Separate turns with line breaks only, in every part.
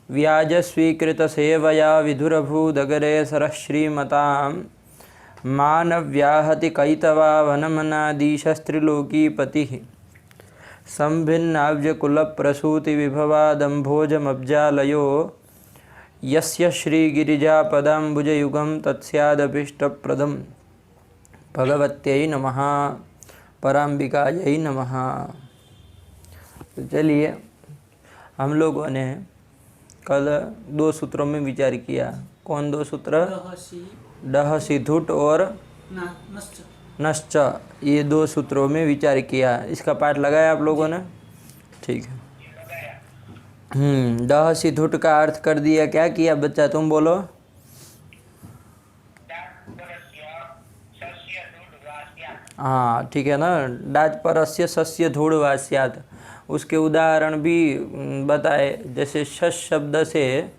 व्याज स्वीकृत सेवया विधुरभूदगरे सरश्रीमतां मानव्याहति कैतवा वनमनादीशस्त्रिलोकीपतिः संभिन्नाव्यकुलप्रसूतिविभवादम्भोजमब्जालयो यस्य श्रीगिरिजापदाम्बुजयुगं तत्स्यादभीष्टप्रदं भगवत्यै नमः पराम्बिकायै नमः। तो चलिए, हम लोगों ने कल 2 सूत्रों में विचार किया। कौन 2 सूत्र? डह सिधुट और नश्च। ये 2 सूत्रों में विचार किया। इसका पाठ लगाया आप लोगों ने? ठीक है। डह सिधुट का अर्थ कर दिया। क्या किया बच्चा, तुम बोलो? हाँ ठीक है ना। डाच परस्य सस्य धूढ़ वास्यात, उसके उदाहरण भी बताए। जैसे शश शब्द से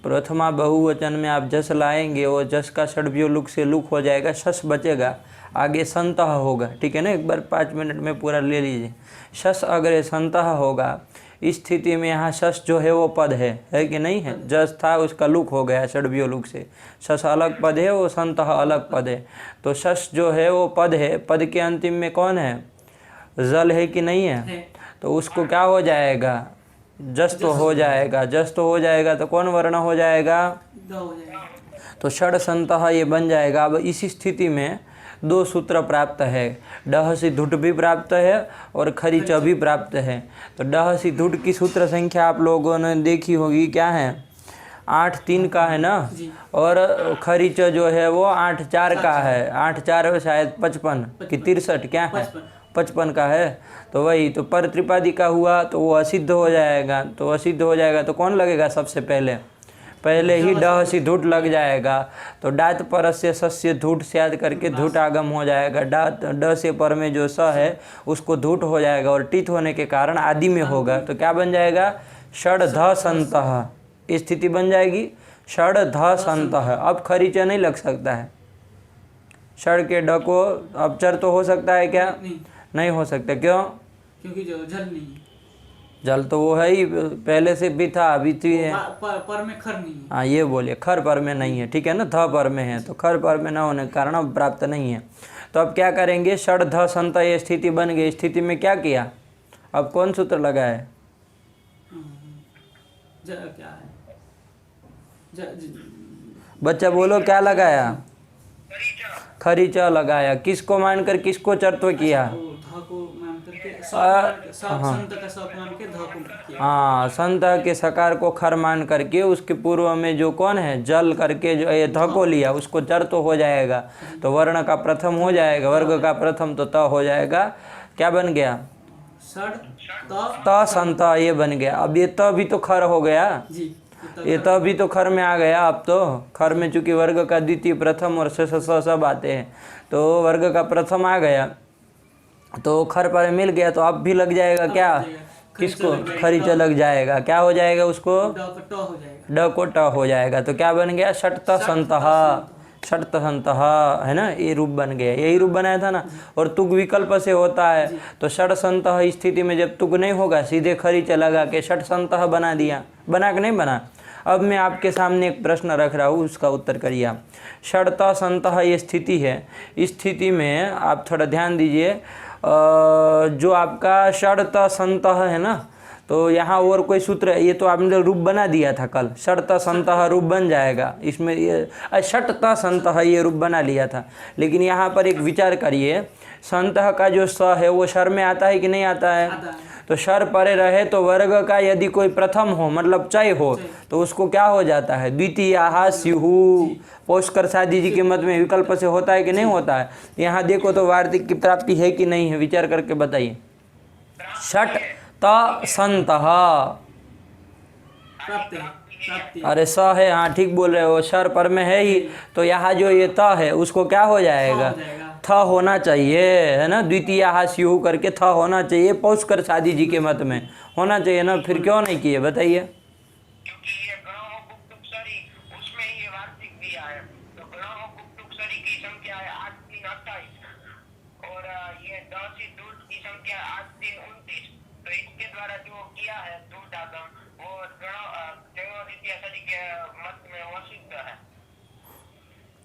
प्रथमा बहुवचन में आप जस लाएंगे, वो जस का षड्व्यो लुक से लुक हो जाएगा, शश बचेगा, आगे संतः होगा। ठीक है ना, एक बार 5 मिनट में पूरा ले लीजिए। शश अग्रे संतः होगा। इस स्थिति में यहाँ शश जो है वो पद है कि नहीं है? जस था उसका लुक हो गया षड्व्यो लुक से। शश अलग पद है, वो संतः अलग पद है। तो शश जो है वो पद है। पद के अंतिम में कौन है? जल है कि नहीं है? तो उसको क्या हो जाएगा? जस तो हो जाएगा। जस तो हो जाएगा तो कौन वर्ण हो जाएगा? तो षड संतः ये बन जाएगा। अब इसी स्थिति में 2 सूत्र प्राप्त है। डह सिधुट भी प्राप्त है और खरीच भी प्राप्त है। तो डह सिधुट की सूत्र संख्या आप लोगों ने देखी होगी, क्या है? 8-3 का है ना। और खरीच जो है वो 8-4 का है। 8-4 शायद 55 कि 63, क्या है? 55 का है। तो वही तो पर त्रिपादी का हुआ तो वो असिद्ध हो जाएगा। तो असिद्ध हो जाएगा तो कौन लगेगा सबसे पहले? पहले ही डह सिधुट लग जाएगा। तो डात परस्य सस्य धूट स्याद करके धूट आगम हो जाएगा। डात ड से पर में जो स है उसको धूट हो जाएगा और टित होने के कारण आदि में होगा। तो क्या बन जाएगा? षड ध संतः स्थिति बन जाएगी। षड ध संतः। अब खरीच नहीं लग सकता है। षड के ड को अपचर तो हो सकता है क्या? नहीं हो सकता। क्यों?
क्योंकि जो जल नहीं है।
जल तो वो है ही, पहले से भी था, अभी थी है।
पर में खर नहीं है।
हाँ ये बोलिए, खर पर में नहीं है। ठीक है ना, ध पर में है। तो खर पर में न होने के कारण अब प्राप्त नहीं है। तो अब क्या करेंगे? षड ध संत ये स्थिति बन गई। स्थिति में क्या किया? अब कौन सूत्र लगा है?
क्या है?
बच्चा बोलो, क्या लगाया? खरीच लगाया। किसको मानकर किसको चर्त्व किया? हाँ, संत के सकार को खर मान करके उसके पूर्व में जो कौन है जल करके जो ये ध को लिया, उसको चर तो हो जाएगा। तो वर्ण का प्रथम हो जाएगा, वर्ग का प्रथम तो त हो जाएगा। क्या बन गया? त संत ये बन गया। अब ये त भी तो खर हो गया। ये त भी तो खर में आ गया। अब तो खर में चूंकि वर्ग का द्वितीय प्रथम और स सब आते हैं, तो वर्ग का प्रथम आ गया तो खर पर मिल गया। तो अब भी लग जाएगा क्या? किसको? खरीच लग जाएगा। क्या हो जाएगा उसको? ड को ट हो जाएगा। तो क्या बन गया? षट्त संतः। षट्त संतः है ना, ये रूप बन गया। यही रूप बनाया था ना। और तुग विकल्प से होता है। तो षट संतः स्थिति में जब तुग नहीं होगा, सीधे खरीच लगा के षट संतः बना दिया। बना कि नहीं बना? अब मैं आपके सामने एक प्रश्न रख रहा हूँ, उसका उत्तर करिए आप। षट्त संतः ये स्थिति है। इस स्थिति में आप थोड़ा ध्यान दीजिए। जो आपका षट्त संतः है ना, तो यहाँ और कोई सूत्र है? ये तो आपने रूप बना दिया था कल। षट्त संतः रूप बन जाएगा। इसमें ये षट्त संतः ये रूप बना लिया था। लेकिन यहाँ पर एक विचार करिए, संतः का जो स है वो शर में आता है कि नहीं आता है? तो शर परे रहे तो वर्ग का यदि कोई प्रथम हो, मतलब चय हो, तो उसको क्या हो जाता है? द्वितीया स्युहु। पोषकर सादी जी के मत में विकल्प से होता है कि नहीं होता है? यहाँ देखो तो वार्तिक की प्राप्ति है कि नहीं है, विचार करके बताइए। षट त संतः। अरे स है, हाँ ठीक बोल रहे हो, शर पर में है ही। तो यहाँ जो ये त है उसको क्या हो जाएगा? थ होना चाहिए, है ना। द्वितीया स्युहु करके थ होना चाहिए। पोषकर सादी जी के मत में होना चाहिए ना। फिर क्यों नहीं किए बताइए?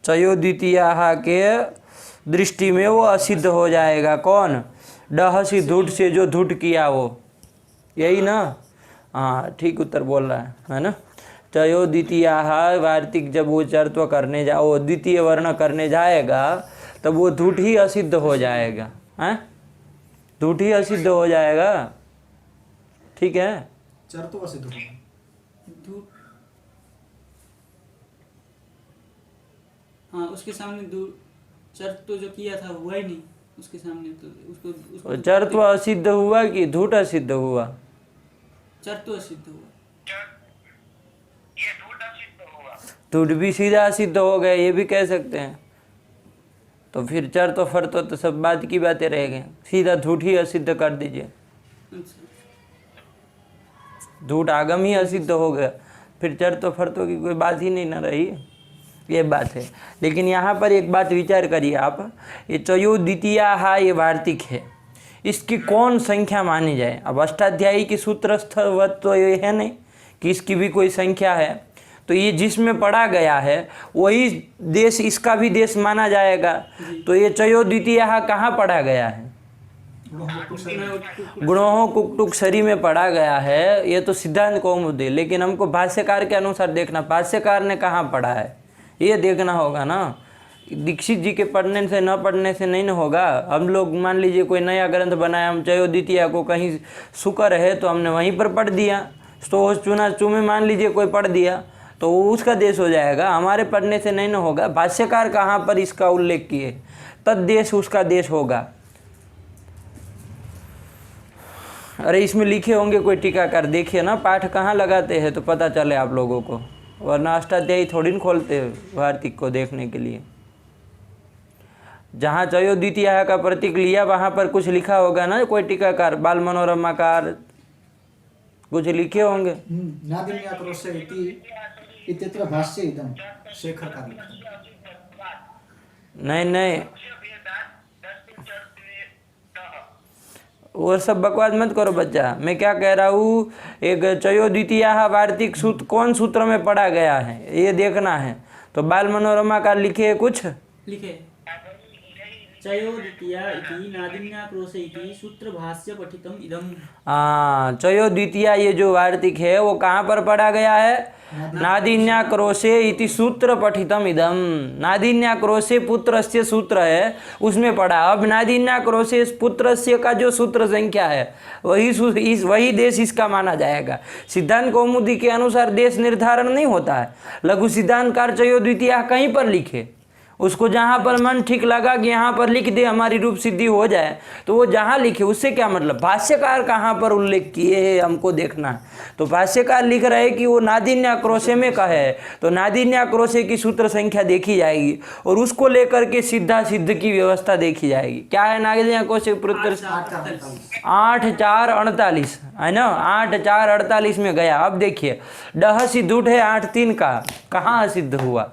चयो द्वितीया के दृष्टि में वो असिद्ध हो जाएगा। कौन? डह सी धूट से जो धूट किया वो, यही ना? हाँ ठीक उत्तर बोल रहा है ना? चयो द्वितीया वार्तिक जब वो चरत्व करने जाओ, द्वितीय वर्ण करने जाएगा तब वो धूट ही असिद्ध हो जाएगा। हैं? धूट ही असिद्ध हो जाएगा। ठीक है,
चर तो असिद्ध होगा।
धूप, हाँ उसके सामने चर तो जो किया था हुआ ही नहीं उसके सामने, तो उसको
चरत्व असिद्ध हुआ कि धूट असिद्ध हुआ?
चर तो असिद्ध हुआ।
धूट भी सीधा असिद्ध हो गए, ये भी कह सकते हैं। तो फिर चर तो फर तो सब बात की बातें रह गई, सीधा धूट ही असिद्ध कर दीजिए।
अच्छा,
धूट आगम ही असिद्ध हो गया, फिर चर तो फर तो की कोई बात ही नहीं न रही। ये बात है। लेकिन यहाँ पर एक बात विचार करिए आप, ये चयो द्वितीया ये वार्तिक है, इसकी कौन संख्या मानी जाए? अब अष्टाध्यायी की सूत्रस्थवत तो ये है नहीं कि इसकी भी कोई संख्या है, तो ये जिसमें पढ़ा गया है वही देश इसका भी देश माना जाएगा। तो ये चयो द्वितीया कहाँ पढ़ा गया है? गुणों कुक्टुक शरी में पढ़ा गया है। ये तो सिद्धांत कौमुदी, लेकिन हमको भाष्यकार के अनुसार देखना, भाष्यकार ने कहाँ पढ़ा है ये देखना होगा ना। दीक्षित जी के पढ़ने से न पढ़ने से नहीं न होगा। हम लोग मान लीजिए कोई नया ग्रंथ बनाया, हम चयो द्वितीया को कहीं शुक्र है तो हमने वहीं पर पढ़ दिया, तो चुना चुमे मान लीजिए कोई पढ़ दिया तो वो उसका देश हो जाएगा, हमारे पढ़ने से नहीं न होगा। भाष्यकार कहाँ पर इसका उल्लेख किए, तद्देश उसका देश होगा। अरे इसमें लिखे होंगे कोई टीकाकार, देखिए ना पाठ कहाँ लगाते हैं तो पता चले आप लोगों को, वरना अष्टाध्यायी थोड़ी न खोलते वार्तिक को देखने के लिए। जहाँ चयो द्वितीया का प्रतीक लिया वहाँ पर कुछ लिखा होगा ना, कोई टीकाकार बाल मनोरमाकार कुछ लिखे होंगे।
नादिन्याक्रोश इत्यत्र भाष्य इदं शेखर का लिखा।
नहीं वो सब बकवास मत करो बच्चा। मैं क्या कह रहा हूँ, एक चयो द्वितीया वार्तिक सूत्र कौन सूत्र में पढ़ा गया है ये देखना है। तो बाल मनोरमा का लिखे कुछ
लिखे चयो द्वितीया इति नादिन्याक्रोश इति सूत्र भाष्य पठितम इदम।
हाँ, चयो द्वितीया ये जो वार्तिक है वो कहाँ पर पढ़ा गया है? नादिन्याक्रोशे इति सूत्र पठितम इदम। नादिन्याक्रोशे पुत्रस्य सूत्र है उसमें पढ़ा। अब नादिन्याक्रोशे पुत्रस्य का जो सूत्र संख्या है वही देश इसका माना जाएगा। सिद्धांत कौमुदी के अनुसार देश निर्धारण नहीं होता है। लघु सिद्धांतकार चयो द्वितीया कहीं पर लिखे, उसको जहाँ पर मन ठीक लगा कि यहाँ पर लिख दे हमारी रूप सिद्धि हो जाए तो वो जहाँ लिखे, उससे क्या मतलब? भाष्यकार कहाँ पर उल्लेख किए है हमको देखना है। तो भाष्यकार लिख रहे हैं कि वो नादिन्याक्रोशे में कहे, तो नादिन्याक्रोशे की सूत्र संख्या देखी जाएगी और उसको लेकर के सिद्धा सिद्ध की व्यवस्था देखी जाएगी। क्या है नादिन्याक्रोशे पुत्र? 8-4-48 है ना, 8-4-48 में गया। अब देखिए डह सिद्धूठ है 8-3 का, कहाँ असिद्ध हुआ?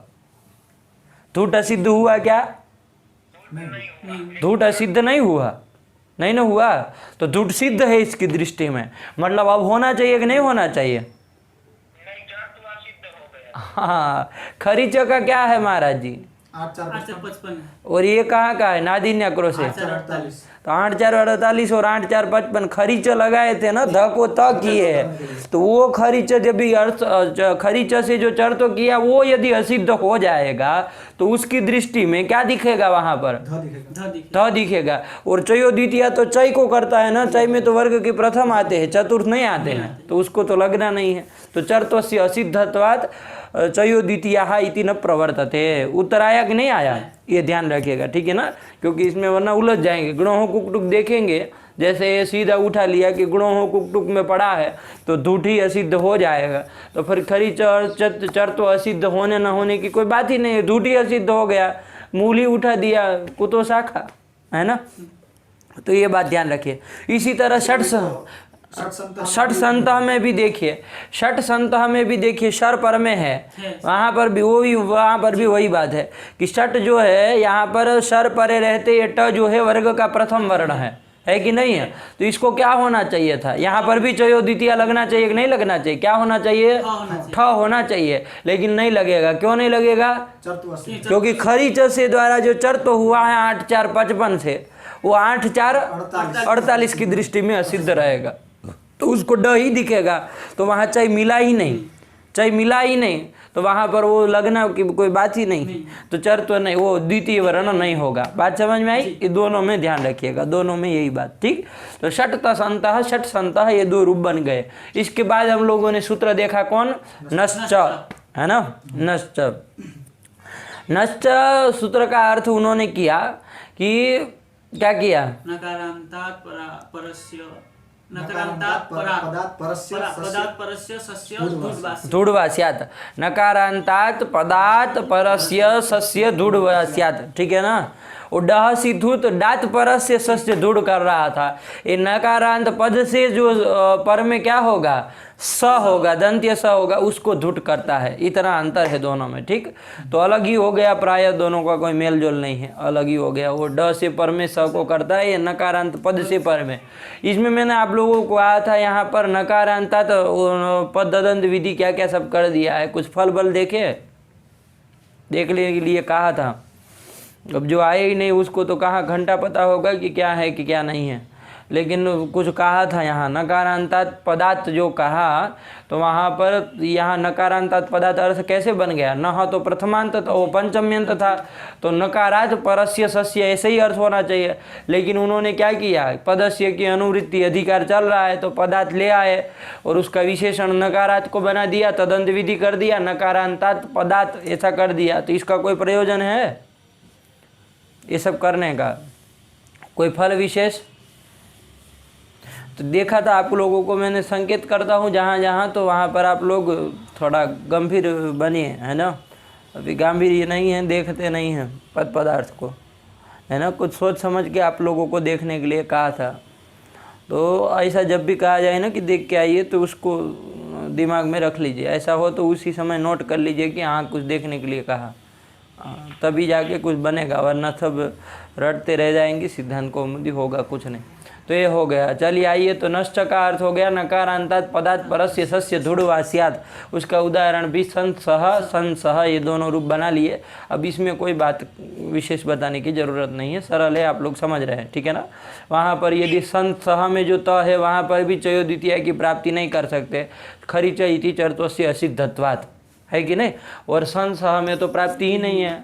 धूट असिद्ध हुआ क्या? धूट असिद्ध नहीं हुआ, नहीं ना हुआ। तो धूट सिद्ध है इसकी दृष्टि में, मतलब अब होना चाहिए कि नहीं होना चाहिए? हाँ, खरीच का क्या है महाराज जी?
8-4-55
और ये कहाँ का है? नादिन्याक्रोश है।
8-4-48
तो 8-4-48 और 8-4-55 खरीच लगाए थे ना, ध को त किए है। तो वो खरीच जब भी अर्थ खरीच से जो चर तो किया वो यदि असिद्ध हो जाएगा तो उसकी दृष्टि में क्या दिखेगा? वहां पर ध दिखेगा। और चयो द्वितीया तो चय को करता है ना, चय में तो वर्ग के प्रथम आते हैं, चतुर्थ नहीं आते हैं, तो उसको तो लगना नहीं है। तो चरत्वस्य असिद्धत्वात् चयो द्वितीया इति न प्रवर्तते। उत्तर आया कि नहीं आया ये ध्यान रखिएगा, ठीक है ना, क्योंकि इसमें वरना उलझ जाएंगे। गुणों कुक्टुक देखेंगे, जैसे ये सीधा उठा लिया कि गुणों कुक्टुक में पड़ा है तो धूठ ही असिद्ध हो जाएगा, तो फिर खरी चर तो असिद्ध होने न होने की कोई बात ही नहीं है। धूठ ही असिद्ध हो गया, मूल ही उठा दिया, कुतो शाखा है ना। तो ये बात ध्यान रखिए। इसी तरह षट संतः में भी देखिए, षट संतः में भी देखिए शर पर में है, वहाँ पर भी वही बात है कि षट जो है यहाँ पर शर परे रहते ये ट जो है वर्ग का प्रथम वर्ण है, है कि नहीं है? तो इसको क्या होना चाहिए था? यहाँ पर भी चयो द्वितीय लगना चाहिए कि नहीं लगना चाहिए? क्या होना चाहिए? ठ होना चाहिए, लेकिन नहीं लगेगा। क्यों नहीं लगेगा?
चर्तु से
क्योंकि खरी च से द्वारा जो चर्त हुआ है 8 4 55 से, वो 8 4 48 की दृष्टि में असिद्ध रहेगा, तो उसको ड ही दिखेगा। तो वहाँ चाहे मिला ही नहीं, तो वहाँ पर वो लगना की कोई बात ही नहीं। तो चर्त्व नहीं, वो द्वितीय वर्ण नहीं होगा। बात समझ में आई? ये दोनों में ध्यान रखिएगा, दोनों में यही बात, ठीक। तो षट तसंतः, षट संतः, ये 2 रूप बन गए। इसके बाद हम लोगों ने सूत्र देखा कौन? नश्च, है ना? नश्च सूत्र का अर्थ उन्होंने किया कि क्या किया?
नकारांतात् परस्य
धूढ़वा स्यात्, नकारांतात् पदात् परस्य सस्य धूढ़वा स्यात्, ठीक है ना? वो डह सी धूत डात परस्य सस्य धूढ़ कर रहा था। ये नकारांत पद से जो पर में क्या होगा? स होगा, दंत्य स होगा, उसको धुट करता है। इतना अंतर है दोनों में, ठीक। तो अलग ही हो गया, प्राय दोनों का कोई मेल जोल नहीं है, अलग ही हो गया। वो ड से पर में स को करता है, ये नकारांत पद से पर में। इसमें मैंने आप लोगों को आया था यहाँ पर नकारांता, तो पद दंत विधि क्या क्या सब कर दिया है। कुछ फल बल देखने के लिए कहा था। अब जो आए ही नहीं उसको तो कहाँ घंटा पता होगा कि क्या है कि क्या नहीं है, लेकिन कुछ कहा था यहाँ नकारांतात् पदार्थ जो कहा, तो वहाँ पर यहाँ नकारांतात् पदार्थ अर्थ कैसे बन गया? न तो प्रथमांत, तो वो पंचम्यंत था, तो नकारात् परस्य सस्य ऐसे ही अर्थ होना चाहिए। लेकिन उन्होंने क्या किया? पदस्य की अनुवृत्ति अधिकार चल रहा है, तो पदार्थ ले आए और उसका विशेषण नकारात् को बना दिया, तदंत विधि कर दिया, नकारांतात् पदार्थ ऐसा कर दिया। तो इसका कोई प्रयोजन है ये सब करने का? कोई फल विशेष? तो देखा था आप लोगों को मैंने संकेत करता हूँ जहाँ जहाँ, तो वहाँ पर आप लोग थोड़ा गंभीर बनिए, है ना? अभी गांभीर्य नहीं है, देखते नहीं हैं पद पदार्थ को, है ना? कुछ सोच समझ के आप लोगों को देखने के लिए कहा था। तो ऐसा जब भी कहा जाए ना कि देख के आइए, तो उसको दिमाग में रख लीजिए। ऐसा हो तो उसी समय नोट कर लीजिए कि हाँ कुछ देखने के लिए कहा, तभी जाके कुछ बनेगा, वरना सब रटते रह जाएंगे, सिद्धांत कौमुदी होगा कुछ नहीं। तो ये हो गया। चलिए आइए, तो नष्ट का अर्थ हो गया नकारांतात् पदात् परस्य सस्य धूढ़वा स्यात्। उसका उदाहरण भी संसह, ये दोनों रूप बना लिए। अब इसमें कोई बात विशेष बताने की जरूरत नहीं है, सरल है, आप लोग समझ रहे हैं, ठीक है ना? वहाँ पर यदि संसह में जो त है, वहाँ पर भी चयो द्वितीय की प्राप्ति नहीं कर सकते, खरी च इति चर्त्वस्य असिद्धत्वात्, है कि नहीं? और संसह में तो प्राप्ति ही नहीं है,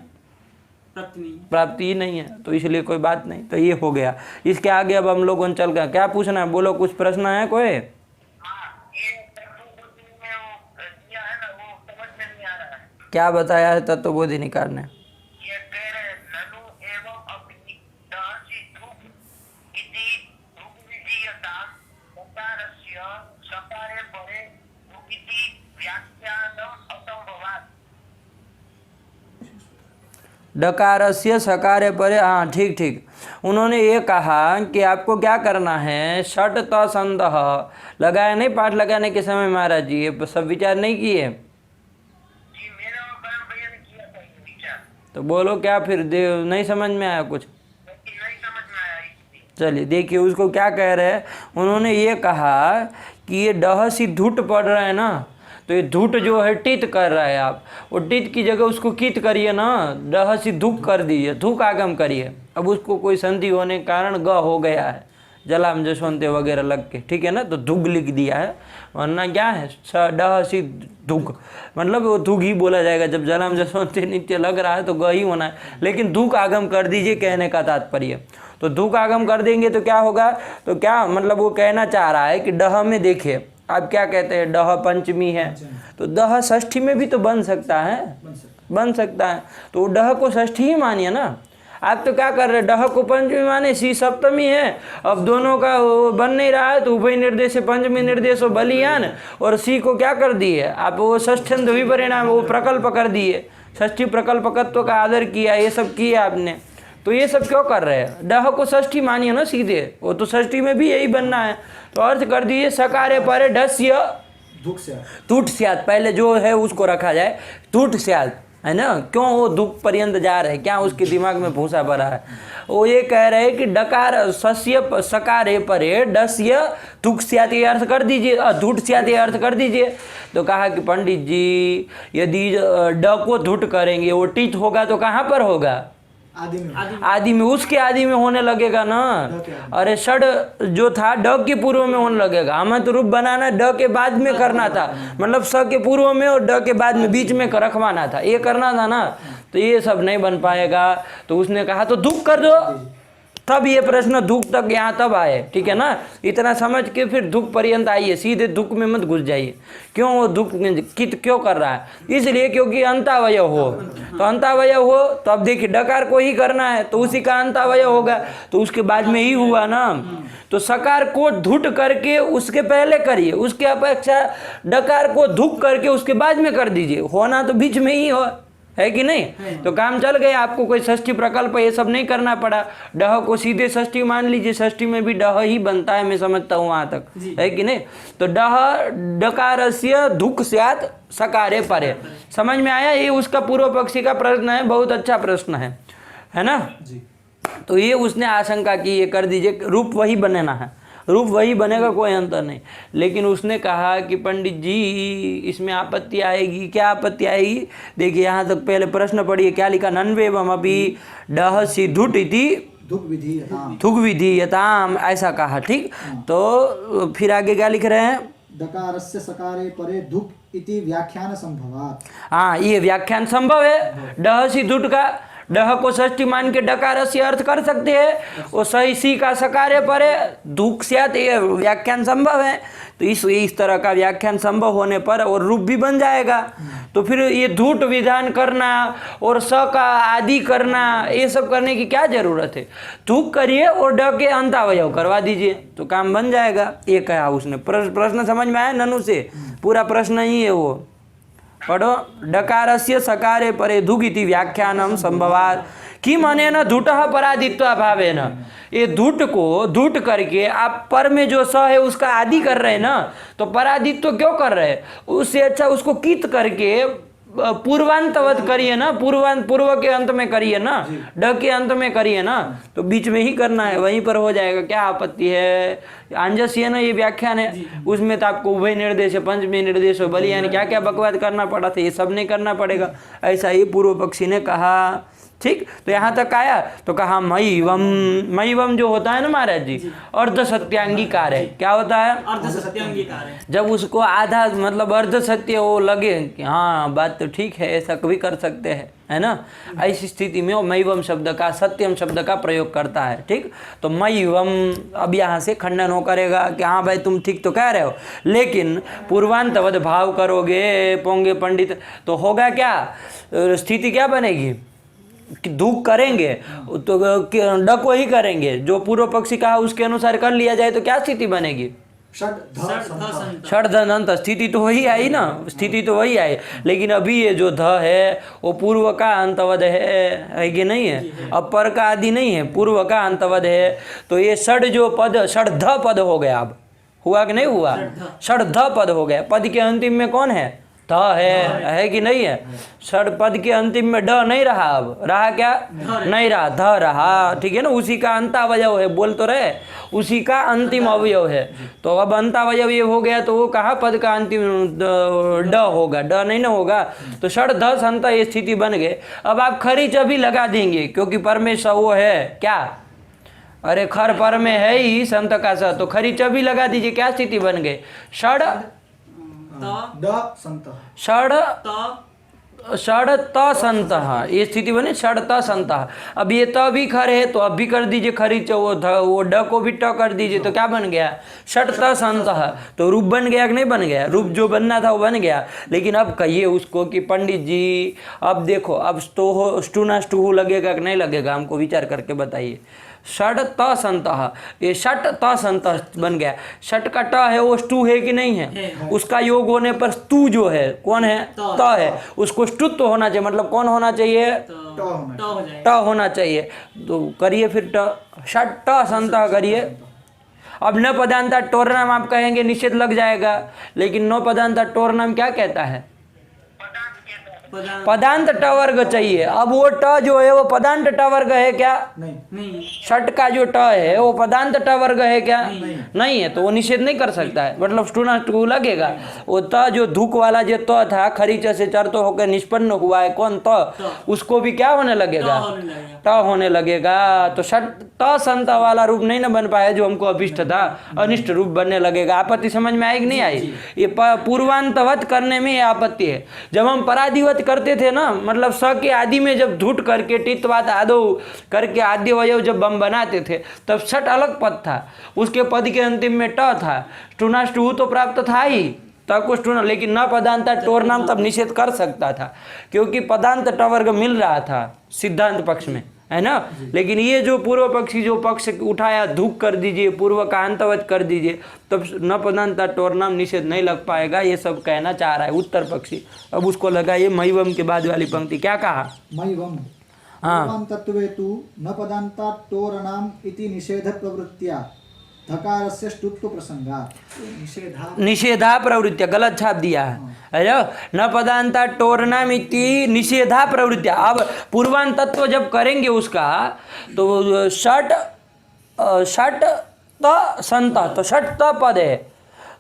प्राप्ति ही नहीं है, तो इसलिए कोई बात नहीं। तो ये हो गया। इसके आगे अब हम लोग चल गए। क्या पूछना है? बोलो, कुछ प्रश्न है कोई? क्या बताया है तत्वबोधि निकाल ने? डकारस्य सकारे परे, हाँ ठीक ठीक। उन्होंने ये कहा कि आपको क्या करना है, षट त संतः लगाया नहीं, पाठ लगाने के समय महाराज जी ये सब विचार नहीं किए? तो बोलो क्या फिर नहीं समझ में आया कुछ? चलिए देखिए उसको क्या कह रहे हैं। उन्होंने ये कहा कि ये डह सी धुट पड़ रहा है ना, तो ये धुट जो है टित कर रहा है, आप वो टित की जगह उसको कित करिए ना, डह सी धुक कर दीजिए, धुक आगम करिए। अब उसको कोई संधि होने के कारण ग हो गया है, जलाम जसवंते वगैरह लग के, ठीक है ना? तो धुग लिख दिया है, वरना क्या है डह सी धुक, मतलब वो धुग ही बोला जाएगा। जब जलाम जसवंते नित्य लग रहा है तो ग ही होना है, लेकिन धुक आगम कर दीजिए, कहने का तात्पर्य। तो धुक आगम कर देंगे तो क्या होगा? तो क्या मतलब वो कहना चाह रहा है कि डह में देखिए, आप क्या कहते हैं, डह पंचमी है, तो दह षष्ठी में भी तो बन सकता है, बन सकता है। तो डह को षष्ठी ही मानिए ना। आप तो क्या कर रहे हैं, डह को पंचमी माने, सी सप्तमी है, अब दोनों का वो बन नहीं रहा है, तो उभय निर्देश पंचमी निर्देश हो बलियान, और सी को क्या कर दिए आप, वो षष्ठ्यंत विपरिणाम, वो प्रकल्प कर दिए, षष्ठी प्रकल्पकत्व का आदर किया, ये सब किया आपने। तो ये सब क्यों कर रहे हैं? डह को षष्ठी मानिए ना सीधे, वो तो षष्ठी में भी यही बनना है। तो अर्थ कर दीजिए सकारे परे ढस्य टूट स्यात्, पहले जो है उसको रखा जाए, टूट स्यात्, है ना, क्यों वो दुख पर्यंत जा रहे हैं, क्या उसके दिमाग में भूसा भरा है। वो ये कह रहे हैं कि डकार सस्य सकारे परे डस्य दुख स्यात् ये अर्थ कर दीजिए, धुट स्यात् ये अर्थ कर दीजिए। तो कहा कि पंडित जी यदि ड को धुट करेंगे वो टिच होगा तो कहाँ पर होगा, आदि में, उसके आदि में होने लगेगा ना। अरे षड जो था ड के पूर्व में होने लगेगा, हमें तो रूप बनाना ड के बाद में करना था, मतलब स के पूर्व में और ड के बाद में बीच में रखवाना था, ये करना था ना। तो ये सब नहीं बन पाएगा। तो उसने कहा तो दुख कर दो, तब ये प्रश्न दुख तक यहाँ तब आए, ठीक है ना। इतना समझ के फिर दुख पर्यंत आइए, सीधे दुख में मत घुस जाइए। क्यों वो दुख कित क्यों कर रहा है, इसलिए क्योंकि अंतावय हो। तो अंतावय हो तो अब देखिए डकार को ही करना है तो उसी का अंतावय होगा, तो उसके बाद में ही हुआ ना। तो सकार को धुट करके उसके पहले करिए, उसके अपेक्षा डकार को धुक करके उसके बाद में कर दीजिए, होना तो बीच में ही हो, है कि नहीं। तो काम चल गया, आपको कोई षष्ठी प्रकल्प ये सब नहीं करना पड़ा। डह को सीधे षष्ठी मान लीजिए, षष्ठी में भी डह ही बनता है, मैं समझता हूँ वहां तक, है कि नहीं। तो डह डकारस्य दुख स्यात् सकारे परे, समझ में आया। ये उसका पूर्व पक्षी का प्रश्न है, बहुत अच्छा प्रश्न है ना जी। तो ये उसने आशंका की, ये कर दीजिए, रूप वही बनना है, रूप वही बनेगा, कोई अंतर नहीं। लेकिन उसने कहा कि पंडित जी इसमें आपत्ति आएगी, क्या आपत्ति आएगी, देखिए यहाँ तक पहले प्रश्न पढ़िए, क्या लिखा, नन्वेवम अपि डह सी धुट इति थुक विधीयताम, ऐसा कहा, ठीक। तो फिर आगे क्या लिख रहे हैं,
डकारस्य सकारे परे धुक इति व्याख्यान संभवात्।
हाँ, ये व्याख्यान संभव है। डह सी धुट का डह को षष्ठी मान के डकार से अर्थ कर सकते हैं, वो सही सी का सकारे परे दुख स्यात्, ये व्याख्यान संभव है। तो इस तरह का व्याख्यान संभव होने पर और रूप भी बन जाएगा। तो फिर ये धूट विधान करना और स का आदि करना, ये सब करने की क्या जरूरत है, धूक करिए और ड के अंतावयव करवा दीजिए तो काम बन जाएगा। ये कहा उसने। प्रश्न समझ में आया ननु से, पूरा प्रश्न ही है वो, पढ़ो। डकारस्य सकारे परे धुक इति व्याख्यानम संभवात् किम अनेन धुटः परादित्वाभावेन। ये धुट को धुट करके आप पर में जो स है उसका आदि कर रहे हैं ना, तो परादित्व क्यों कर रहे हैं, उससे अच्छा उसको कित करके पूर्वांतवत करिए ना, पूर्व के अंत में करिए ना, ड के अंत में करिए ना, तो बीच में ही करना है, वहीं पर हो जाएगा, क्या आपत्ति है। आंजस्य ना ये व्याख्यान है, उसमें तो आपको उभय निर्देश, पंचमी निर्देश, बलियान क्या क्या बकवाद करना पड़ा था, ये सब नहीं करना पड़ेगा, ऐसा ही पूर्व पक्षी ने कहा, ठीक। तो यहाँ तक आया तो कहा मयिवम जो होता है ना महाराज जी, अर्ध सत्यांगीकार है। क्या होता है,
अर्ध सत्यांगीकार है।
जब उसको आधा मतलब अर्ध सत्य वो लगे कि हाँ बात तो ठीक है, ऐसा कभी कर सकते हैं, है ना, ऐसी स्थिति में वो मयिवम शब्द का, सत्यम शब्द का प्रयोग करता है, ठीक। तो मयिवम अब यहाँ से खंडन हो करेगा कि हाँ भाई तुम ठीक तो कह रहे हो, लेकिन पूर्वांतवद भाव करोगे पोंगे पंडित तो होगा क्या, स्थिति क्या बनेगी कि दुख करेंगे तो ड को ही करेंगे, जो पूर्व पक्षी कहा उसके अनुसार कर लिया जाए तो क्या स्थिति बनेगी, षड धनंत, स्थिति तो वही आई ना, स्थिति तो वही आई। लेकिन अभी ये जो ध है वो पूर्व का अंतवद है कि नहीं है, अपर का आदि नहीं है, पूर्व का अंतवद है। तो ये षड जो पद, षड ध पद हो गया, अब हुआ कि नहीं हुआ, षड ध पद हो गया। पद के अंतिम में कौन है, ध है कि नहीं है। षड पद के अंतिम में ड नहीं रहा, अब रहा क्या, नहीं रहा, ध रहा, ठीक है ना, उसी का अंतावयव है, बोल तो रहे, उसी का अंतिम अवयव है। तो अब अंतावयव ये हो गया तो वो कहा पद का अंतिम ड होगा, ड नहीं ना होगा, तो षड ध संत ये स्थिति बन गए। अब आप खरीच अभी लगा देंगे क्योंकि परमेश्वर वो है क्या, अरे खर पर में है ही संत का स, तो खरीच अभी लगा दीजिए, क्या स्थिति बन गई, षड षड त संत, ये स्थिति बनी षड त संत। अब ये त भी खर है तो अब भी कर दीजिए खरीच, वो ड को भी ट कर दीजिए तो क्या बन गया, षड त संत। तो रूप बन गया कि नहीं बन गया, रूप जो बनना था वो बन गया। लेकिन अब कहिए उसको कि पंडित जी अब देखो, अब स्टू ना स्टू लगेगा कि नहीं लगेगा, हमको विचार करके बताइए। षड त संत, ये षट त संत बन गया, षट का ट है वो स्टू है कि नहीं है, उसका योग होने पर स्तु जो है कौन है, त है, उसको ष्टुत्व होना चाहिए, मतलब कौन होना चाहिए, ट होना चाहिए। तो करिए फिर ट, षट त संत करिए। अब न पदांता टोर नाम आप कहेंगे निषेध लग जाएगा, लेकिन न पदांता टोर नाम क्या कहता है, पदांत ट वर्ग चाहिए। अब वो ट जो है वो पदांत ट वर्ग है क्या?
नहीं।
नहीं।
षट का जो ट है वो पदांत ट वर्ग है क्या? नहीं है, तो वो निषेध नहीं कर सकता है, मतलब स्टूना टू लगेगा। वो त जो धुक वाला जो त था खरीच से चर तो होकर निष्पन्न हुआ है कौन त, उसको भी क्या होने लगेगा? ट होने लगेगा। तो षट त संत वाला रूप नहीं ना बन पाया जो हमको अभिष्ट था, अनिष्ट रूप बनने लगेगा। आपत्ति समझ में आई कि नहीं आई? ये पूर्वांतवत करने में ये आपत्ति है। जब हम पराधिवत करते थे ना, मतलब स के आदि में जब धुट करके टित्वात आदो करके आद्य वयव जब हम बनाते थे तब षट अलग पद था, उसके पद के अंतिम में ट था। स्टूनाष्टु तो प्राप्त था ही तब को स्टूना, लेकिन न पदांता टोर नाम तब निषेध कर सकता था क्योंकि पदांत ट वर्ग मिल रहा था सिद्धांत पक्ष में, है ना। लेकिन ये जो पूर्व पक्षी जो पक्ष उठाया धूक कर दीजिए, पूर्व का अंतवत कर दीजिए, तब न पदांता टोर नाम निषेध नहीं लग पाएगा। ये सब कहना चाह रहा है उत्तर पक्षी। अब उसको लगाइए मैवम के बाद वाली पंक्ति, क्या कहा?
मैवम पूर्वान्तत्वे तु न पदान्ता टोरणाम इति निषेध प्रवृत्त्या धकारस्य ष्टुत्व प्रसंगात्।
निषेधा प्रवृत्तिया गलत छाप दिया है न पदांता टोरनाम इति निषेधा प्रवृत्तिया। अब पूर्वांत तत्व जब करेंगे उसका तो षट त संत, तो षट त पद है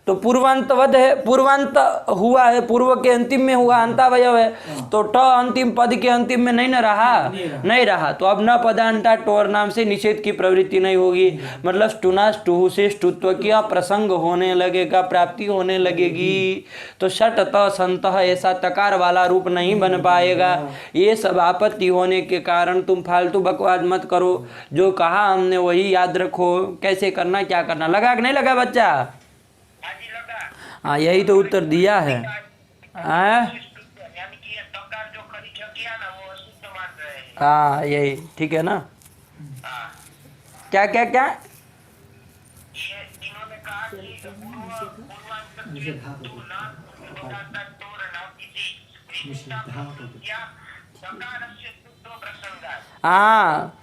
तो पूर्वांतवद है, पूर्वांत हुआ है, पूर्व के अंतिम में हुआ अंतावयव है, तो ट अंतिम पद के अंतिम में नहीं न रहा, नहीं रहा। तो अब न पदांता टोर नाम से निषेध की प्रवृत्ति नहीं होगी, मतलब स्टुना स्टुहु से स्टुत्व का प्रसंग होने लगेगा, प्राप्ति होने लगेगी। तो षट त संत ऐसा तकार वाला रूप नहीं बन पाएगा। ये सब आपत्ति होने के कारण तुम फालतू बकवास मत करो, जो कहा हमने वही याद रखो, कैसे करना क्या करना। लगा कि नहीं लगा बच्चा? हाँ यही तो उत्तर दिया है। हाँ यही ठीक है ना। क्या क्या क्या हाँ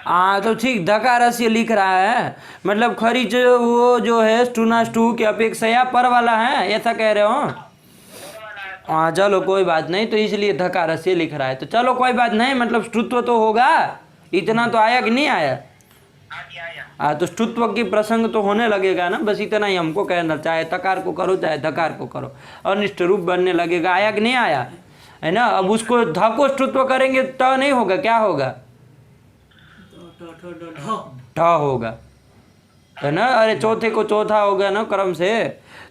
हाँ तो ठीक धकारस्य लिख रहा है, मतलब खरीच वो जो है स्टूना स्टू की अपेक्षा पर वाला है, ऐसा कह रहे हो? हाँ चलो कोई बात नहीं, तो इसलिए धकारस्य लिख रहा है। तो चलो कोई बात नहीं, मतलब स्टुत्व तो होगा, इतना तो आया कि नहीं आया? हाँ तो स्टुत्व की प्रसंग तो होने लगेगा ना, बस इतना ही हमको कहना, चाहे तकार को करो चाहे धकार को करो, अनिष्ट रूप बनने लगेगा। आया कि नहीं आया? है ना। अब उसको ध को स्टुत्व करेंगे तो नहीं होगा, क्या होगा? ठ होगा, है ना। अरे चौथे को चौथा होगा ना क्रम से,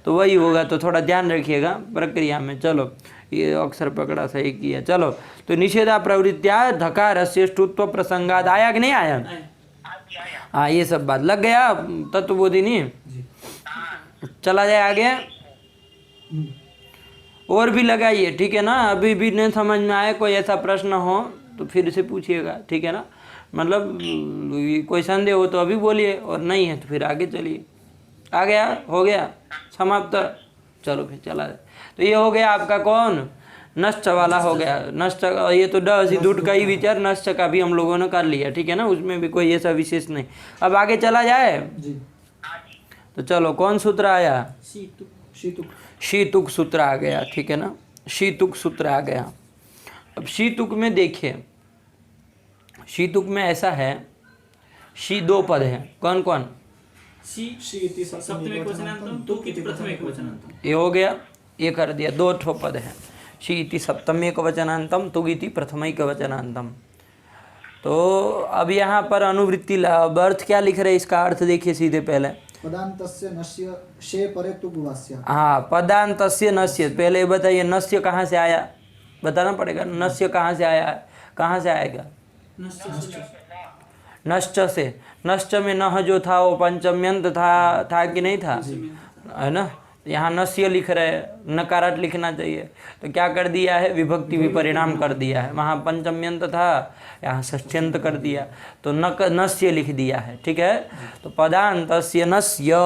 तो वही होगा। तो थोड़ा ध्यान रखिएगा प्रक्रिया में। चलो ये अक्षर पकड़ा, सही किया। चलो तो निषेधा प्रवृत्तिया धकारस्य ष्टुत्व प्रसंगाद। आया कि नहीं आया? हाँ ये सब बात लग गया तत्वबोधिनी। चला जाए आगे, और भी लगाइए, ठीक है ना। अभी भी नहीं समझ में आए, कोई ऐसा प्रश्न हो तो फिर से पूछिएगा, ठीक है ना। मतलब कोई संदेह हो तो अभी बोलिए, और नहीं है तो फिर आगे चलिए। आ गया, हो गया समाप्त। चलो फिर चला जाए। तो ये हो गया आपका कौन? नष्ट वाला हो गया। नष्ट ये तो ड दूट का ही विचार, नष्ट का भी हम लोगों ने कर लिया, ठीक है ना। उसमें भी कोई ऐसा विशेष नहीं। अब आगे चला जाए। तो चलो कौन सूत्र आया? शीतुक सूत्र आ गया, ठीक है ना। शीतुक सूत्र आ गया। अब शीतुक में देखिए, शीतुक में ऐसा है, शी दो पद है, कौन कौन? ये हो गया, ये कर दिया, दो ठो पद है। शी इति सप्तमेक वचनांतम, तुग इति प्रथमैक वचनांतम। तो अब यहाँ पर अनुवृत्ति अब अर्थ क्या लिख रहे हैं, इसका अर्थ देखिए सीधे पहले।
पदान्तस्य नस्य शे परे तुग्वास्य।
हाँ पदान्तस्य नस्य, पहले बताइए नस्य कहाँ से आया, बताना पड़ेगा। नस्य कहाँ से आया, कहाँ से आएगा? नश्च से। नश्च में नह जो था वो पंचम्यंत था कि नहीं था, है ना। यहाँ नस्य लिख रहे, नकारट लिखना चाहिए, तो क्या कर दिया है? विभक्ति विपरिणाम कर दिया है। वहाँ पंचम्यंत था, यहाँ षष्ठ्यंत कर दिया, तो नस्य लिख दिया है, ठीक है। तो पदान्तस्य नस्य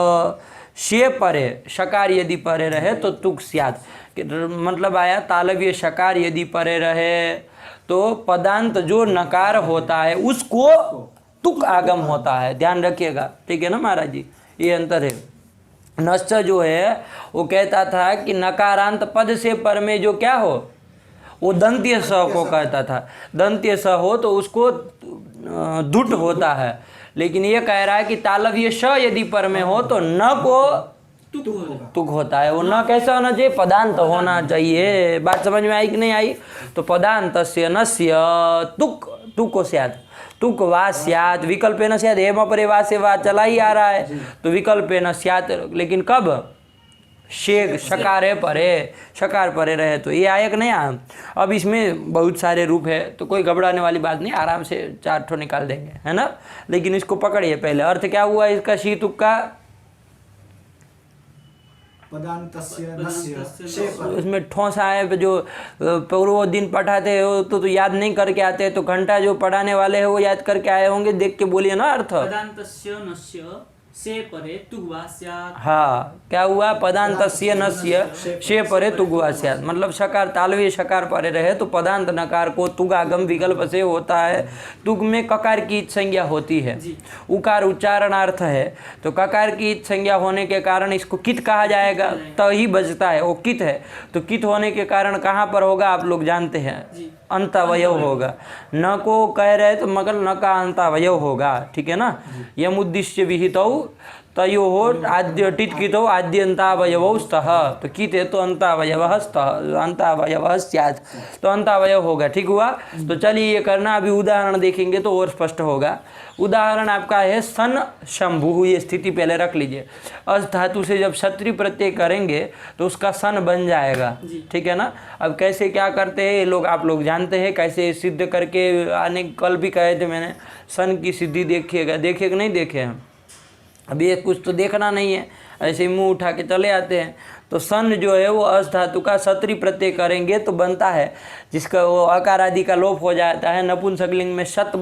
शे परे, शकार यदि परे रहे तो तुक स्यात्, मतलब आया तालव्य शकार यदि परे रहे तो पदांत जो नकार होता है उसको तुक आगम होता है, ध्यान रखिएगा, ठीक है ना महाराज जी। ये अंतर है। नश्च जो है वो कहता था कि नकारांत पद से पर में जो क्या हो वो दंत्य स को कहता था, दंत्य स हो तो उसको दुट होता है, लेकिन ये कह रहा है कि तालव्य श यदि पर में हो तो न को तुक होता है। वो न कैसा होना चाहिए, पदांत होना चाहिए। बात समझ में आई कि नहीं आई? तो पदांतस्य नस्य तुक, तुको स्यात्, तुक वा स्यात्, विकल्प न स्यात्, हेम परे वा से वा चला ही आ रहा है तो विकल्प न स्यात्, लेकिन कब? शेक शकार परे, शकार परे रहे तो ये आयक नहीं आया। अब इसमें बहुत सारे रूप है तो कोई घबराने वाली बात नहीं, आराम से 4 ठो निकाल देंगे, है ना। लेकिन इसको पकड़िए पहले, अर्थ क्या हुआ इसका शी तुक का?
पदान्तस्य नस्य शे पर।
उसमें ठोस आए जो पूर्व दिन पढ़ाते हो तो याद नहीं करके आते हैं, तो घंटा जो पढ़ाने वाले हैं वो याद करके आए होंगे, देख के बोलिए ना अर्थ।
पदान्तस्य नस्य से परे तुग्वा स्यात्।
हाँ, क्या हुआ? पदांतस्य नस्य शे परे तुग्वा स्यात्, मतलब शकार तालव्य शकार परे रहे तो पदांत नकार को तुगागम विकल्प से होता है। तुग में ककार की इत संज्ञा होती है, उकार उच्चारणार्थ है, तो ककार की इत संज्ञा होने के कारण इसको कित कहा जाएगा, तो ही बजता है, वो कित है। तो कित होने के कारण कहाँ पर होगा आप लोग जानते हैं, अंतावयव होगा। न को कह रहे तो मगर न का अंतावयव होगा, ठीक है ना। यम उद्दिश्य विहितौ तयो हो आद्य टिट कितो आद्यंतावयवौ स्तः, तो कित है तो अंतावयवः स्तः, अंतावयवः स्यात्, तो अंतावयव होगा। ठीक हुआ। तो चलिए ये करना, अभी उदाहरण देखेंगे तो और स्पष्ट होगा। उदाहरण आपका है सन शंभु, ये स्थिति पहले रख लीजिए। अस धातु से जब क्षत्रिय प्रत्यय करेंगे तो उसका सन बन जाएगा, ठीक है ना। अब कैसे क्या करते हैं ये लोग, आप लोग जानते हैं कैसे सिद्ध करके आने, कल भी कहे थे मैंने, सन की सिद्धि देखिएगा, देखे कि नहीं देखे हम, अभी ये कुछ तो देखना नहीं है, ऐसे ही मुंह उठा के चले आते हैं। तो सन जो है वो अस धातु का क्षत्रिय प्रत्यय करेंगे तो बनता है, जिसका वो अकार आदि का लोप हो जाता है। नपुंसकलिंग में सत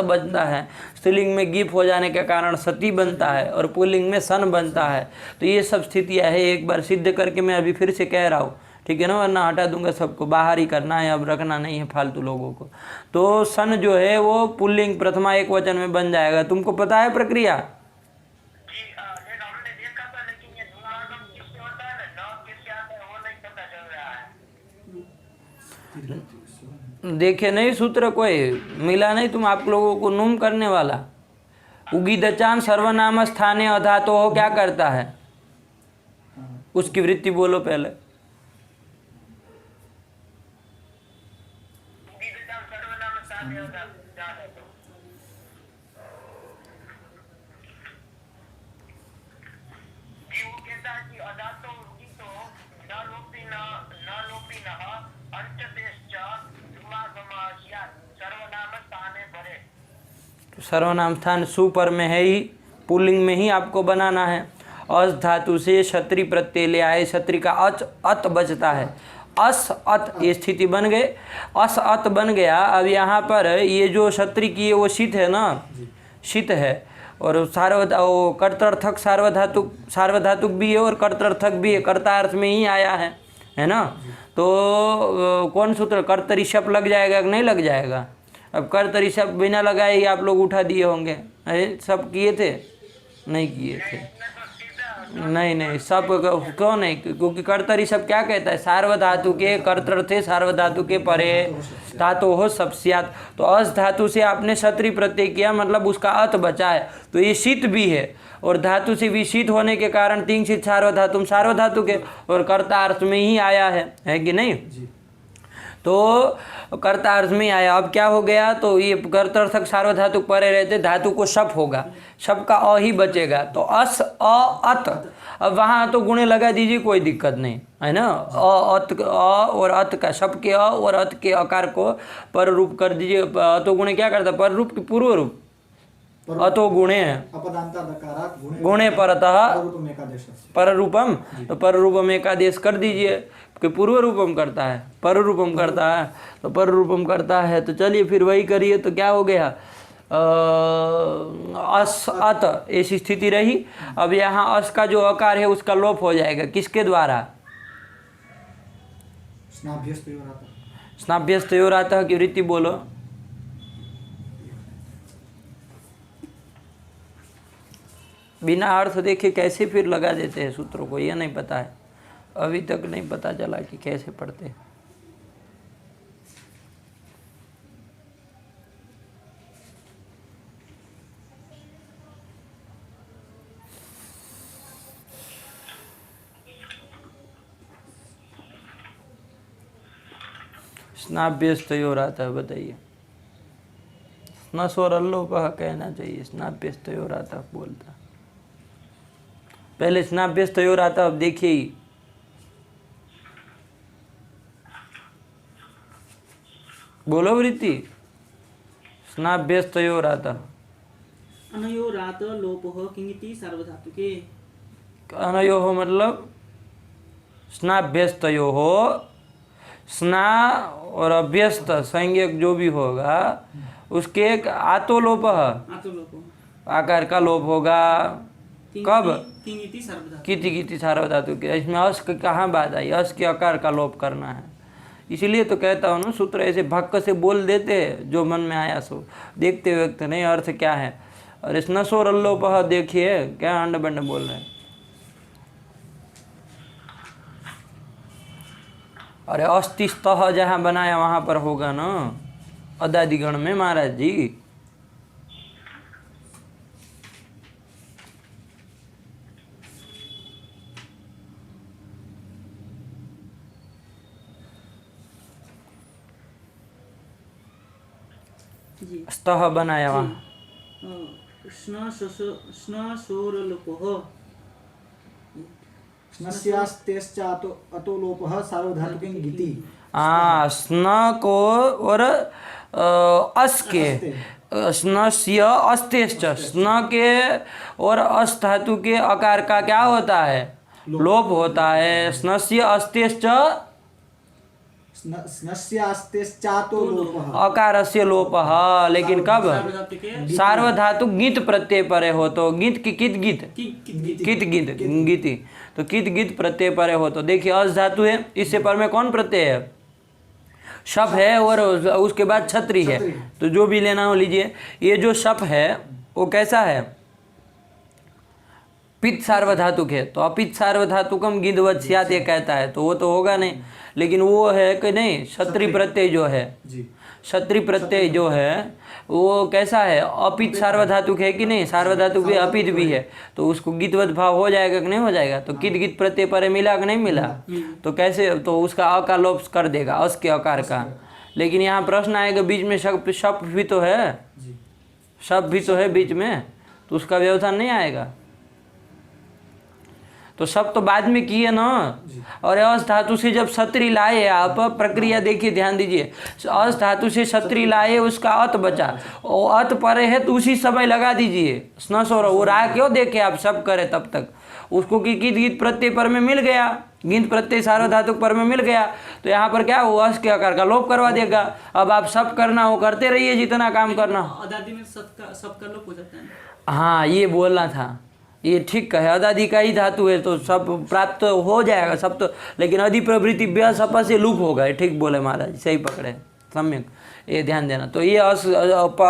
बनता है, स्त्रीलिंग में गिप हो जाने के कारण सती बनता है, और पुल्लिंग में सन बनता है। तो ये सब स्थितियाँ है, एक बार सिद्ध करके मैं अभी फिर से कह रहा हूँ, ठीक है ना, वरना हटा दूंगा सबको, बाहर ही करना है, अब रखना नहीं है फालतू लोगों को। तो सन जो है वो पुल्लिंग प्रथमा एक वचन में बन जाएगा। तुमको पता है प्रक्रिया? देखे नहीं सूत्र, कोई मिला नहीं तुम आप लोगों को नुम करने वाला। उगीदचान सर्वनाम स्थाने अधातो हो क्या करता है, उसकी वृत्ति बोलो पहले। सर्वनाम स्थान सुपर में है ही, पुल्लिंग में ही आपको बनाना है। अस धातु से क्षत्रिय प्रत्यय ले आए, क्षत्रिय का अत बचता है, अस अत, ये स्थिति बन गए, अस अत बन गया। अब यहाँ पर ये जो क्षत्रिय की वो शीत है ना, शीत है, और कर्तर्थक सार्वधातुक भी है और कर्तर्थक भी है, कर्तार्थ में ही आया है ना। तो कौन सूत्र, कर्तरी शप लग जाएगा कि नहीं लग जाएगा? अब कर्तरी शप बिना लगाए ही आप लोग उठा दिए होंगे, सब किए थे? नहीं किए थे, नहीं सब क्यों नहीं, क्योंकि कर्तरी शब्द क्या कहता है, सार्वधातु के कर्तर्थे सार्वधातु के परे धातु हो सब स्यात्। तो अस धातु से आपने क्षत्रिय प्रत्यय किया, मतलब उसका अत बचा है, तो ये शीत भी है, और धातु से भी शीत होने के कारण तीन शीत सार्वधातु के, और कर्ता अर्थ में ही आया है कि नहीं? तो कर्ता अर्थ में आया। अब क्या हो गया, तो ये कर्तर्थक सार्वधातुक परे रहते, धातु को शप होगा, शप का अ ही बचेगा, तो अस अ अत। अब वहाँ तो गुणे लगा दीजिए, कोई दिक्कत नहीं है ना। अत अ और अत का, शप के अ और अत के अकार को पर रूप कर दीजिए। अतो गुणे क्या करता, पर रूप की पूर्व रूप, अतो गुणे गुणे परतः पर रूपम, तो पर रूपम एकादेश कर दीजिए कि पूर्व रूपम करता है, पर रूपम करता है, तो पर रूपम करता है। तो चलिए फिर वही करिए, तो क्या हो गया, अस अत ऐसी स्थिति रही। अब यहाँ अस का जो अकार है उसका लोप हो जाएगा, किसके द्वारा? स्नाभ्यस्तयोरातः की वृत्ति बोलो। बिना अर्थ देखे कैसे फिर लगा देते हैं सूत्रों को, ये नहीं पता है, अभी तक नहीं पता चला कि कैसे पढ़ते हैं। स्नाभ्यस्तयोर आता है, बताइए। स्नस और अल्लोपः कहना चाहिए, स्नाभ्यस्तयोर आता बोलता, पहले स्नाभ्यस्तयोर आता, अब देखिए ही। बोलो वृत्ति, स्नाभ्यस्तयोर आता।
अनयोरात लोपः किंगिति सार्वधातुके।
अनयोः मतलब स्नाभ्यस्तयोः, स्ना और अभ्यस्त संज्ञक जो भी होगा उसके एक आतो लोपः,
आतो लोपः
आकार का लोप होगा। कब?
किंगिति सार्वधातुके।
किति किति सार्वधातु के, इसमें अस की कहाँ बात आई, अस के आकार का लोप करना है। इसीलिए तो कहता हूँ ना, सूत्र ऐसे भक्क से बोल देते जो मन में आया सो, देखते वक्त नहीं अर्थ क्या है। और इस नसोर अल्लोपः देखिए क्या अंड बंड बोल रहे हैं। अरे अस्तिस्तः जहाँ बनाया वहाँ पर होगा ना, अदादिगण में महाराज जी।
जी।
स्तः बनाया वहाँ।
स्न सोरलोपः।
स्नस्यास्तेश्च अतो लोपः सार्वधातुके ङिति।
स्न को और अस के, स्नस्य अस्तेश्च, स्न के और अस धातु के आकार का क्या होता है, लोप होता है। स्नस्य अस्तेश्च
स्नस्यास्तेश्चातो लोपः
अकारस्य लोपः, लेकिन कब? सार्वधातु गित प्रत्यय परे हो तो, गित की कित गित, कित गित गिति, तो कित गित प्रत्यय परे हो तो देखिए अस धातु है, इससे पर में कौन प्रत्यय है, शप है, और उसके बाद छत्री है, तो जो भी लेना हो लीजिए। ये जो शप है वो कैसा है, पित्त सार्वधातुक है, तो अपित्त सार्वधातुकम गिद्धवत् स्यात् ये कहता है, तो वो तो होगा नहीं। लेकिन वो है कि नहीं, क्षत्रि प्रत्यय जो है, क्षत्रि प्रत्यय जो है वो कैसा है, अपित सार्वधातुक है कि नहीं, सार्वधातुक भी अपित भी है, तो उसको गितवत भाव हो जाएगा कि नहीं हो जाएगा। तो कित गित प्रत्यय पर मिला कि नहीं मिला, तो कैसे, तो उसका अ का लोप कर देगा, अस के आकार का। लेकिन यहाँ प्रश्न आएगा बीच में शप भी तो है, शप भी तो है बीच में, तो उसका व्यवधान नहीं आएगा। तो सब तो बाद में किए ना। और अस धातु से जब छत्री लाए आप, प्रक्रिया देखिए ध्यान दीजिए, अस धातु से छत्री लाए, उसका अत बचा, और अत परे है तो उसी समय लगा दीजिए स्नस, और वो राह क्यों देखे आप सब करे तब तक उसको कि गीत प्रत्यय पर में मिल गया, गिंत प्रत्यय सार्वधातुक पर में मिल गया, तो यहाँ पर क्या हुआ, अस के आकार का लोप करवा देगा। अब आप सब करना हो करते रहिए, जितना काम करना।
अदादि में सबका लोप हो जाता है।
हाँ ये बोलना था, ये ठीक है, अदादि का ही धातु है तो सब प्राप्त हो जाएगा सब तो, लेकिन अधि प्रवृत्ति व्यासपा से लूप होगा। ठीक बोले महाराज, सही पकड़े, सम्यक, ये ध्यान देना। तो ये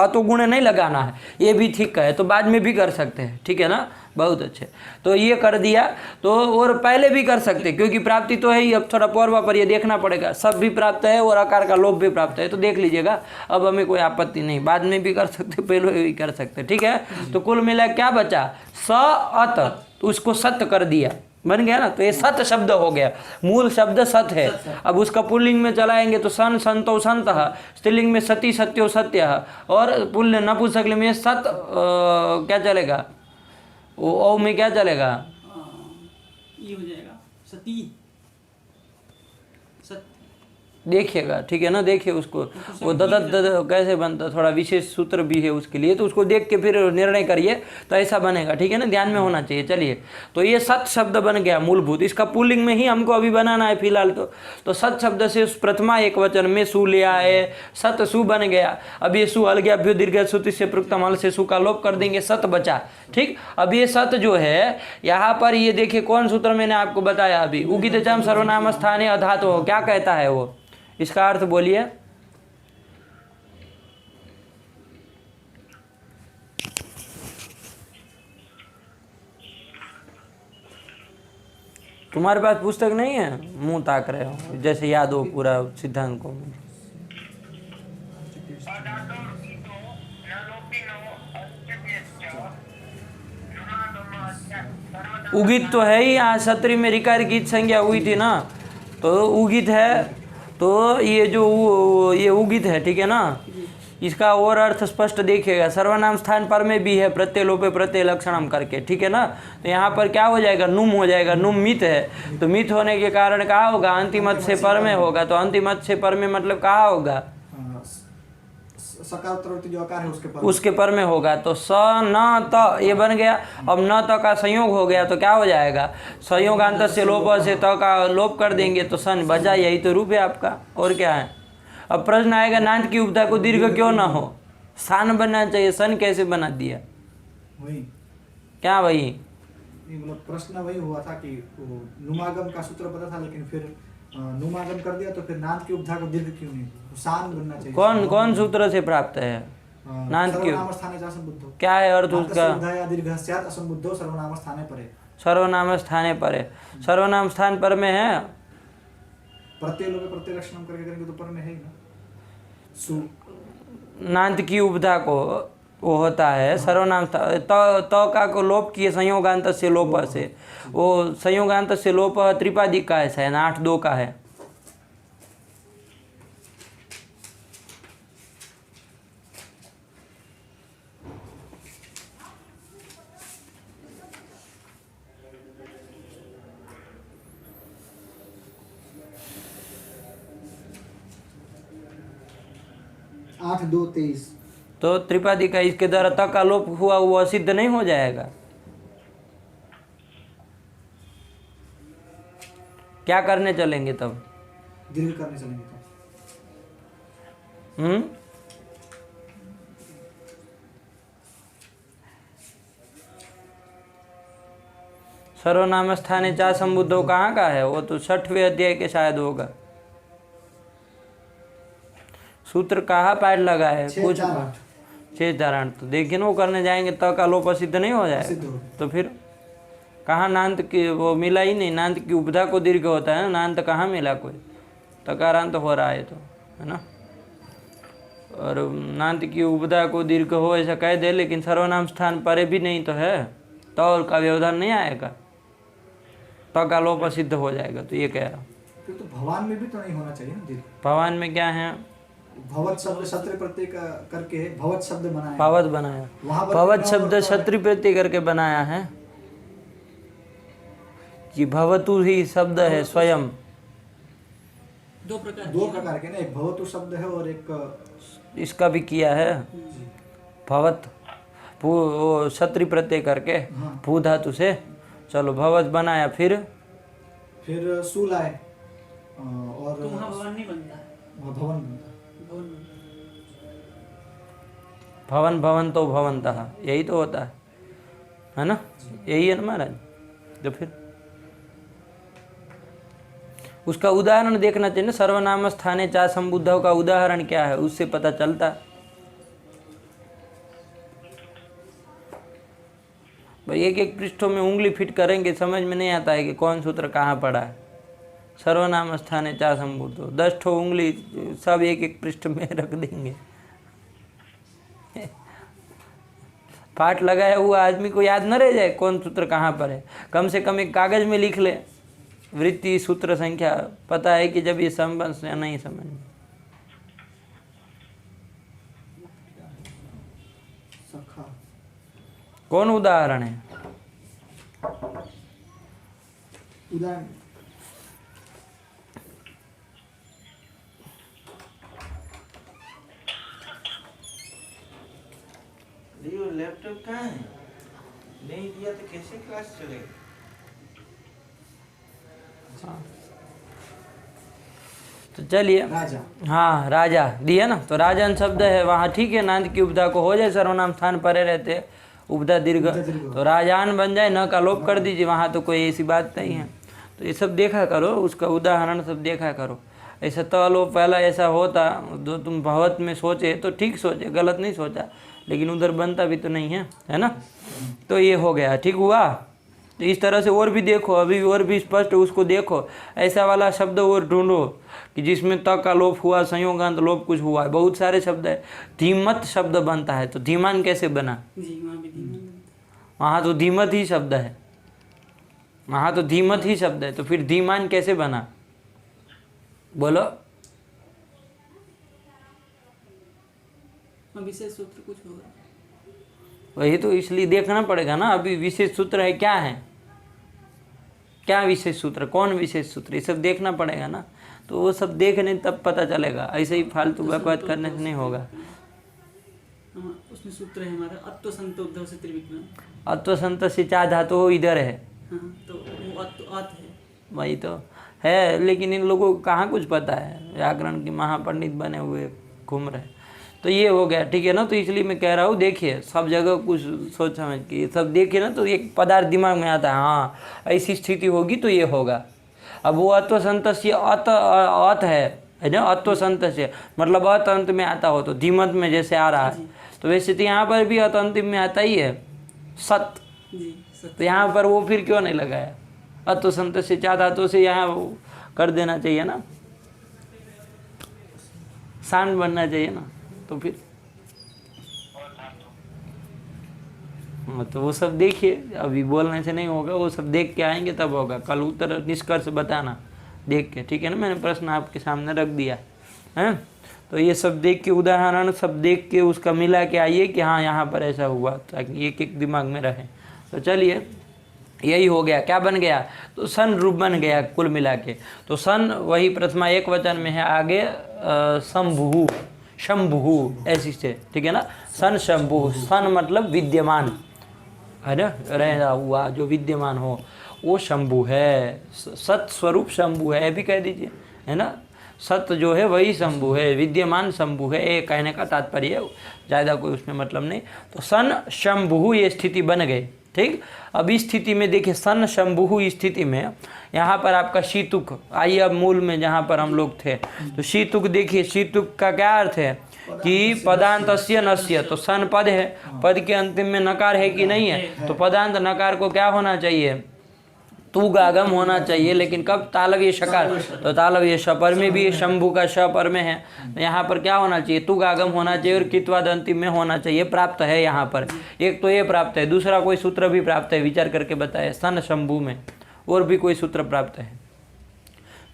तो गुण नहीं लगाना है, ये भी ठीक है, तो बाद में भी कर सकते हैं, ठीक है ना, बहुत अच्छे। तो ये कर दिया, तो और पहले भी कर सकते, क्योंकि प्राप्ति तो है ही। अब थोड़ा पूर्वा पर ये देखना पड़ेगा, सब भी प्राप्त है और आकार का लोप भी प्राप्त है, तो देख लीजिएगा, अब हमें कोई आपत्ति नहीं, बाद में भी कर सकते, पहले भी कर सकते, ठीक है। तो कुल मिला क्या बचा, स अत, तो उसको सत्य कर दिया, बन गया ना, तो ये सत शब्द हो गया, मूल शब्द सत है। अब उसका पुल्लिंग में चलाएंगे तो सन संतो संतः, स्त्रीलिंग में सती सत्यो सत्यः, और पुल्य नपुंसकलिंग में सत क्या चलेगा, ओ में क्या चलेगा,
ये हो जाएगा सती, सत्य।
देखिएगा, ठीक है ना, देखिए उसको, वो ददत कैसे बनता, थोड़ा विशेष सूत्र भी है उसके लिए, तो उसको देख के फिर निर्णय करिए, तो ऐसा बनेगा, ठीक है ना, ध्यान में होना चाहिए। चलिए, तो ये सत शब्द बन गया मूलभूत, इसका पुल्लिंग में ही हमको अभी बनाना है फिलहाल। तो सत शब्द से प्रथमा एक वचन में सु लिया है, सत सु बन गया। अब ये सु हल गया, भ्यो दीर्घ सुति से प्रयुक्तम हल से सु का लोप कर देंगे, सत बचा, ठीक। अब ये सत जो है यहाँ पर, ये देखिए कौन सूत्र मैंने आपको बताया अभी, उगित चम सर्वनाम स्थाने अधातो, क्या कहता है वो, इसका अर्थ बोलिए। तुम्हारे पास पुस्तक नहीं है, मुंह ताक रहे हो जैसे याद हो पूरा सिद्धांत को। उगित तो है ही, यहाँ क्षत्रि में रिकार की संज्ञा हुई थी ना, तो उगित है, तो ये जो ये उगित है, ठीक है ना। इसका और अर्थ स्पष्ट देखिएगा, सर्वनाम स्थान पर में भी है प्रत्यय लोपे प्रत्यय लक्षणम करके, ठीक है ना। तो यहाँ पर क्या हो जाएगा, नुम हो जाएगा, नुम मित है, तो मित होने के कारण कहाँ होगा, अंतिमत से पर में होगा, तो अंतिमत से पर में मतलब कहाँ होगा,
सकार उत्तरवर्ती जो आकार है
उसके पर में होगा, तो स न त ये बन गया। अब न त का संयोग हो गया तो क्या हो जाएगा, संयोग अंत से लोप से त का लोप कर देंगे तो सन बचा, यही तो रूप है आपका, और क्या है। अब प्रश्न आएगा नांत की उपधा को दीर्घ क्यों ना हो, सान बनना चाहिए, सन कैसे बना दिया,
वही
क्या वही,
मतलब प्रश्न वही हुआ था कि नुमागम का सूत्र पता था, लेकिन फिर नुमागम कर दिया तो फिर नांत की उपधा को दीर्घ क्यों नहीं, सान बनना चाहिए।
कौन सूत्र से प्राप्त है नांत की,
सर्वनाम स्थाने च असंबुद्धो,
क्या है अर्थ उसका,
या दीर्घ स्यात् असंबुद्धो सर्वनाम स्थाने परे,
सर्वनाम स्थाने परे, सर्वनाम स्थान पर में है,
प्रत्यय लोग प्रत्यय लक्षणम करके करेंगे तो पर में है ही ना।
नांत की उपधा को वो होता है सर्वनाम त का को लोप किए संयोगांत से लोप से, वो संयोगांत से लोप त्रिपादिक का ऐसा है ना, 8-2 का है।
आठ 2 23,
तो त्रिपादी का इसके द्वारा त का लोप हुआ वो असिद्ध नहीं हो जाएगा, क्या करने चलेंगे तब,
दीर्घ करने चलेंगे तो
सर्वनाम स्थाने चा संबुद्धो कहाँ का है, वो तो 6वें अध्याय के शायद होगा। सूत्र कहाँ पाठ लगा है, कुछ 6-4-8, तो देखिए ना वो करने जाएंगे त का लोप सिद्ध नहीं हो जाएगा, तो फिर कहाँ नांत की वो मिला ही नहीं, नांत की उपधा को दीर्घ होता है ना, नांत कहाँ मिला कोई, तकारांत हो रहा है तो, है ना। और नांत की उपधा को दीर्घ हो ऐसा कह दे, लेकिन सर्वनाम स्थान परे भी नहीं तो है, तो और का व्यवधान नहीं आएगा, त का लोप सिद्ध हो जाएगा, तो ये कह रहा हूँ।
तो भगवान में भी तो नहीं होना चाहिए ना दीर्घ,
भगवान में क्या है,
भवत शब्द क्षत्रिय प्रत्यय करके भवत शब्द बनाया,
भवत बनाया, भवत शब्द क्षत्रिय प्रत्यय करके बनाया है कि भवतु ही शब्द है स्वयं,
दो प्रकार
के ना, एक भवतु शब्द है और एक
इसका भी किया है भवत, वो क्षत्रिय प्रत्यय करके भू धातु से, चलो भवत बनाया, फिर
सूल आए और
तो वहाँ भवन नहीं बनता है,
वहाँ भवन बनता है।
भवन भवन तो भवंतः, यही तो होता है ना, यही है ना महाराज। तो फिर उसका उदाहरण देखना चाहिए ना, सर्वनाम स्थाने चा संबुद्धव का उदाहरण क्या है, उससे पता चलता। भाई एक पृष्ठों में उंगली फिट करेंगे समझ में नहीं आता है कि कौन सूत्र कहाँ पड़ा है। सर्वनाम स्थाने चा संबुद्धो 10 ठो उंगली सब एक पृष्ठ में रख देंगे। पाठ लगाया हुआ आदमी को याद न रह जाए कौन सूत्र कहाँ पर है, कम से कम एक कागज में लिख ले, वृत्ति सूत्र संख्या पता है कि जब ये संबंध से नहीं समझ में। कौन उदाहरण है,
उदाहरण
लैपटॉप कहाँ है, नहीं दिया तो कैसे क्लास चलेगा।
तो चलिए
राजा,
हाँ राजा दिया ना, तो राजन शब्द है वहाँ, ठीक है, नांद की उपधा को हो जाए, सर्वनाम स्थान परे रहते उपधा दीर्घ, तो राजान बन जाए, न का लोप कर दीजिए, वहाँ तो कोई ऐसी बात नहीं है। तो ये सब देखा करो, उसका उदाहरण सब देखा करो। ऐसा तो लोप पहला ऐसा होता, जो तुम भगवत में सोचे तो ठीक सोचे, गलत नहीं सोचा, लेकिन उधर बनता भी तो नहीं है, है ना। तो ये हो गया, ठीक हुआ। तो इस तरह से और भी देखो, अभी और भी स्पष्ट उसको देखो, ऐसा वाला शब्द और ढूंढो कि जिसमें त का लोप हुआ, संयोगांत लोप कुछ हुआ है। बहुत सारे शब्द है। धीमत शब्द बनता है, तो धीमान कैसे बना?
जी वहाँ भी धीमान बनता है।
वहाँ तो धीमत ही शब्द है, वहाँ तो धीमत ही शब्द है, तो फिर धीमान कैसे बना? बोलो।
हाँ, विशेष सूत्र कुछ होगा।
वही तो, इसलिए देखना पड़ेगा ना। अभी विशेष सूत्र है, क्या है, क्या विशेष सूत्र, कौन विशेष सूत्र, ये सब देखना पड़ेगा ना। तो वो सब देखने तब पता चलेगा, ऐसे ही फालतू बकवास करने से नहीं होगा।
हाँ, उसमें सूत्र है हमारा अत्व संत उद्धव से त्रिविक्रम।
अत्व संत से चा धातु इधर है।
हाँ, तो वो अत है।
वही तो है, लेकिन इन लोगों को कहाँ कुछ पता है, व्याकरण की महापंडित बने हुए घूम रहे। तो ये हो गया, ठीक है ना। तो इसलिए मैं कह रहा हूँ, देखिए सब जगह कुछ सोच समझ के ये सब देखिए ना, तो एक पदार्थ दिमाग में आता है, हाँ ऐसी स्थिति होगी तो ये होगा। अब वो अत्व संतस्य अत है ना, अत्व संतस्य मतलब अत अंत में आता हो, तो धीमत में जैसे आ रहा है, तो वैसे तो यहाँ पर भी अत अंतिम में आता ही है सत।
जी सत्य।
तो यहाँ पर वो फिर क्यों नहीं लगाया? अत्व संतस्य चा धातु से यहाँ वो कर देना चाहिए ना, शान बनना चाहिए ना। तो फिर तो वो सब देखिए, अभी बोलने से नहीं होगा, वो सब देख के आएंगे तब होगा। कल उत्तर निष्कर्ष बताना देख के, ठीक है ना। मैंने प्रश्न आपके सामने रख दिया है, तो ये सब देख के, उदाहरण सब देख के उसका मिला के आइए कि हाँ यहाँ पर ऐसा हुआ, ताकि एक एक दिमाग में रहे। तो चलिए, यही हो गया। क्या बन गया? तो सन रूप बन गया कुल मिला के। तो सन वही प्रथमा एक वचन में है, आगे शंभु, शंभु ऐसी से, ठीक है ना। सन शंभु, सन मतलब विद्यमान है ना, रहना हुआ जो विद्यमान हो वो शंभु है। सत स्वरूप शंभु है भी कह दीजिए, है ना। सत्य जो है वही शंभु है, विद्यमान शंभु है, ये कहने का तात्पर्य है, ज़्यादा कोई उसमें मतलब नहीं। तो सन शंभु ये स्थिति बन गई, ठीक। अब इस स्थिति में देखिए, सन शंभु स्थिति में यहाँ पर आपका शीतुक, आइए अब मूल में जहाँ पर हम लोग थे, तो शीतुक देखिए, शीतुक का क्या अर्थ है कि पदांतस्य नस्य, तो सन पद है, पद के अंतिम में नकार है कि नहीं है, तो पदांत नकार को क्या होना चाहिए? तुगागम होना चाहिए। लेकिन कब? तालव्य शकार, तो तालव्य शपर में भी शंभु का शपर में है, तो यहाँ पर क्या होना चाहिए? तुगागम होना चाहिए और कित्वाद अंतिम में होना चाहिए। प्राप्त है यहाँ पर, एक तो ये प्राप्त है, दूसरा कोई सूत्र भी प्राप्त है, विचार करके बताए सन शंभु में, और भी कोई सूत्र प्राप्त है,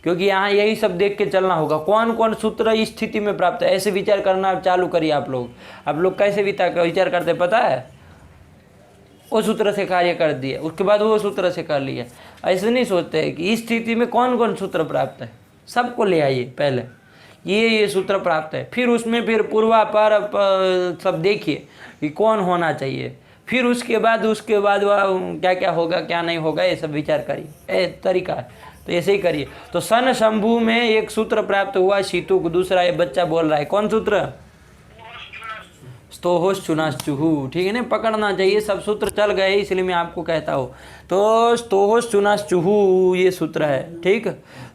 क्योंकि यहाँ यही सब देख के चलना होगा। कौन कौन सूत्र इस स्थिति में प्राप्त है, ऐसे विचार करना चालू करिए आप लोग कैसे विचार करते पता है? वो सूत्र से कार्य कर दिए, उसके बाद वो सूत्र से कर लिया। ऐसे नहीं सोचते हैं कि इस स्थिति में कौन कौन सूत्र प्राप्त है, सबको ले आइए पहले, ये सूत्र प्राप्त है, फिर उसमें फिर पूर्वापर सब देखिए कि कौन होना चाहिए, फिर उसके बाद वह क्या क्या होगा क्या नहीं होगा, ये सब विचार करिए। तरीका है, तो ऐसे ही करिए। तो सन शंभु में एक सूत्र प्राप्त हुआ शीतुक, दूसरा ये बच्चा बोल रहा है, कौन सूत्र? स्तोहोश चुनाश्चुहु, ठीक है ना, पकड़ना चाहिए, सब सूत्र चल गए, इसलिए मैं आपको कहता हूँ। तो स्तोहोश चुनाश्चुहु ये सूत्र है, ठीक।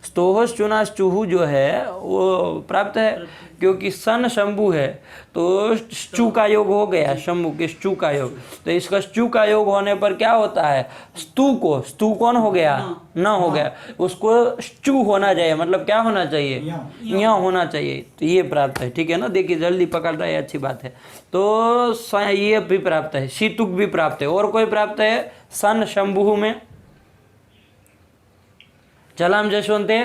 स्तोहोश चुनाश्चुहु जो है वो प्राप्त है, क्योंकि सन शंभु है, तो चु का योग हो गया, शंभु के चु का योग, तो इसका चु का योग होने पर क्या होता है? स्तु कौन हो गया? न हो गया, उसको चु होना चाहिए, मतलब क्या होना चाहिए? या होना चाहिए, तो ये प्राप्त है, ठीक है ना। देखिए जल्दी पकड़ रहा है, अच्छी बात है। तो ये भी प्राप्त है, शीतुक भी प्राप्त है, और कोई प्राप्त है सन शंभु में? चलाम जशवंते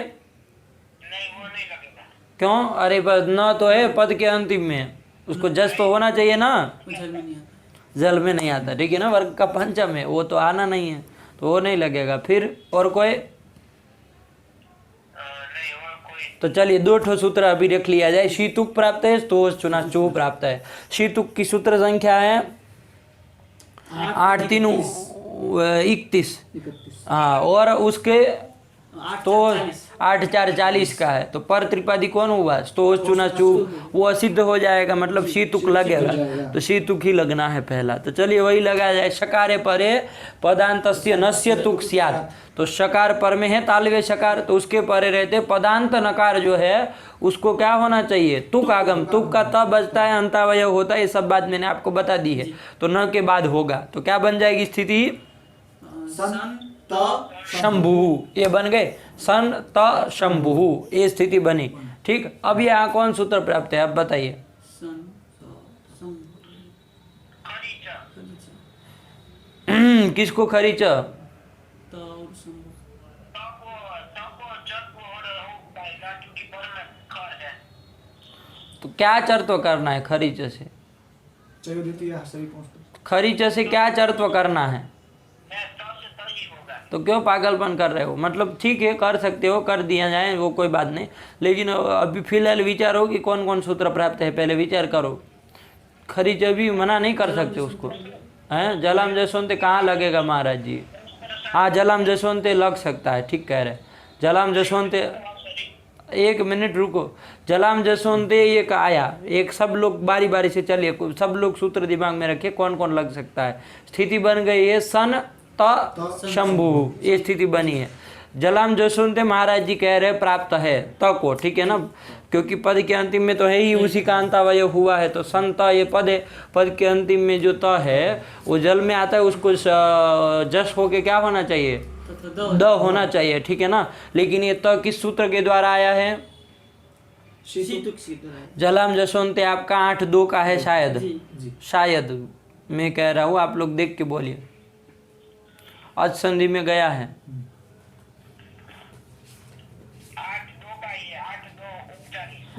क्यों? अरे बस न तो है पद के अंतिम में, उसको जस तो होना चाहिए ना,
जल में नहीं आता,
जल में नहीं आता, ठीक है ना। वर्ग का पंचम है, वो तो आना नहीं है, तो वो नहीं लगेगा। फिर और कोई? तो चलिए दो ठो सूत्र अभी रख लिया जाए। शीतुक प्राप्त है, स्तोहोश चुनाश्चुहु प्राप्त है। शीतुक की सूत्र संख्या है 8 3 31, हाँ, और उसके तो 8 4 40 का है, तो पर त्रिपादी कौन हुआ? स्तोहोश चुनाश्चुहु, वो असिद्ध हो जाएगा, मतलब शीतुक लगेगा, तो शीतुक ही लगना है पहला। तो चलिए वही लगाया जाए। शकारे परे पदांतस्य नस्य तुक स्यात्, तो शकार पर में है तालव्य शकार, तो उसके परे रहते पदांत नकार जो है उसको क्या होना चाहिए? तुक आगम, तुक का तब बजता है, अंतावय होता है, ये सब बात मैंने आपको बता दी है, तो न के बाद होगा, तो क्या बन जाएगी स्थिति?
सन
त
शंभु, ये बन गए सन त शंभु, ये स्थिति बनी। ठीक, अब यहाँ कौन सूत्र प्राप्त है आप बताइए।
सन सं
किसको खरीच?
त और शंभु
तो क्या चर्त्व करना है खरीच से?
चयो द्वितीय सही पहुंचते।
खरीच से क्या चर्त्व करना है? तो क्यों पागलपन कर रहे हो? मतलब ठीक है कर सकते हो, कर दिया जाए वो कोई बात नहीं, लेकिन अभी फिलहाल विचारो कि कौन कौन सूत्र प्राप्त है, पहले विचार करो। खरीच अभी मना नहीं कर सकते उसको, हैं? जलाम जसवंत कहाँ लगेगा महाराज जी? हाँ जलाम जसवंत लग सकता है, ठीक कह रहे। जलाम जसवंत, एक मिनट रुको, जलाम जसवंत एक आया, एक सब लोग बारी बारी से चलिए, सब लोग सूत्र दिमाग में रखिए कौन कौन लग सकता है। स्थिति बन गई है सन त शंभु, ये स्थिति बनी है। जलाम जसवंत महाराज जी कह रहे प्राप्त है त को, ठीक है ना, क्योंकि पद के अंतिम में तो है ही उसी का अंतावय हुआ है, तो सन त ये पद है, पद के अंतिम में जो त है वो जल में आता है, उसको जस होके क्या होना चाहिए? द होना चाहिए, ठीक है ना। लेकिन ये त किस सूत्र के द्वारा आया है?
शीतुक शीतुक है।
जलाम जसवंत आपका 8-2 का है शायद,
जी।
शायद मैं कह रहा हूँ, आप लोग देख के बोलिए। आज संधि में गया है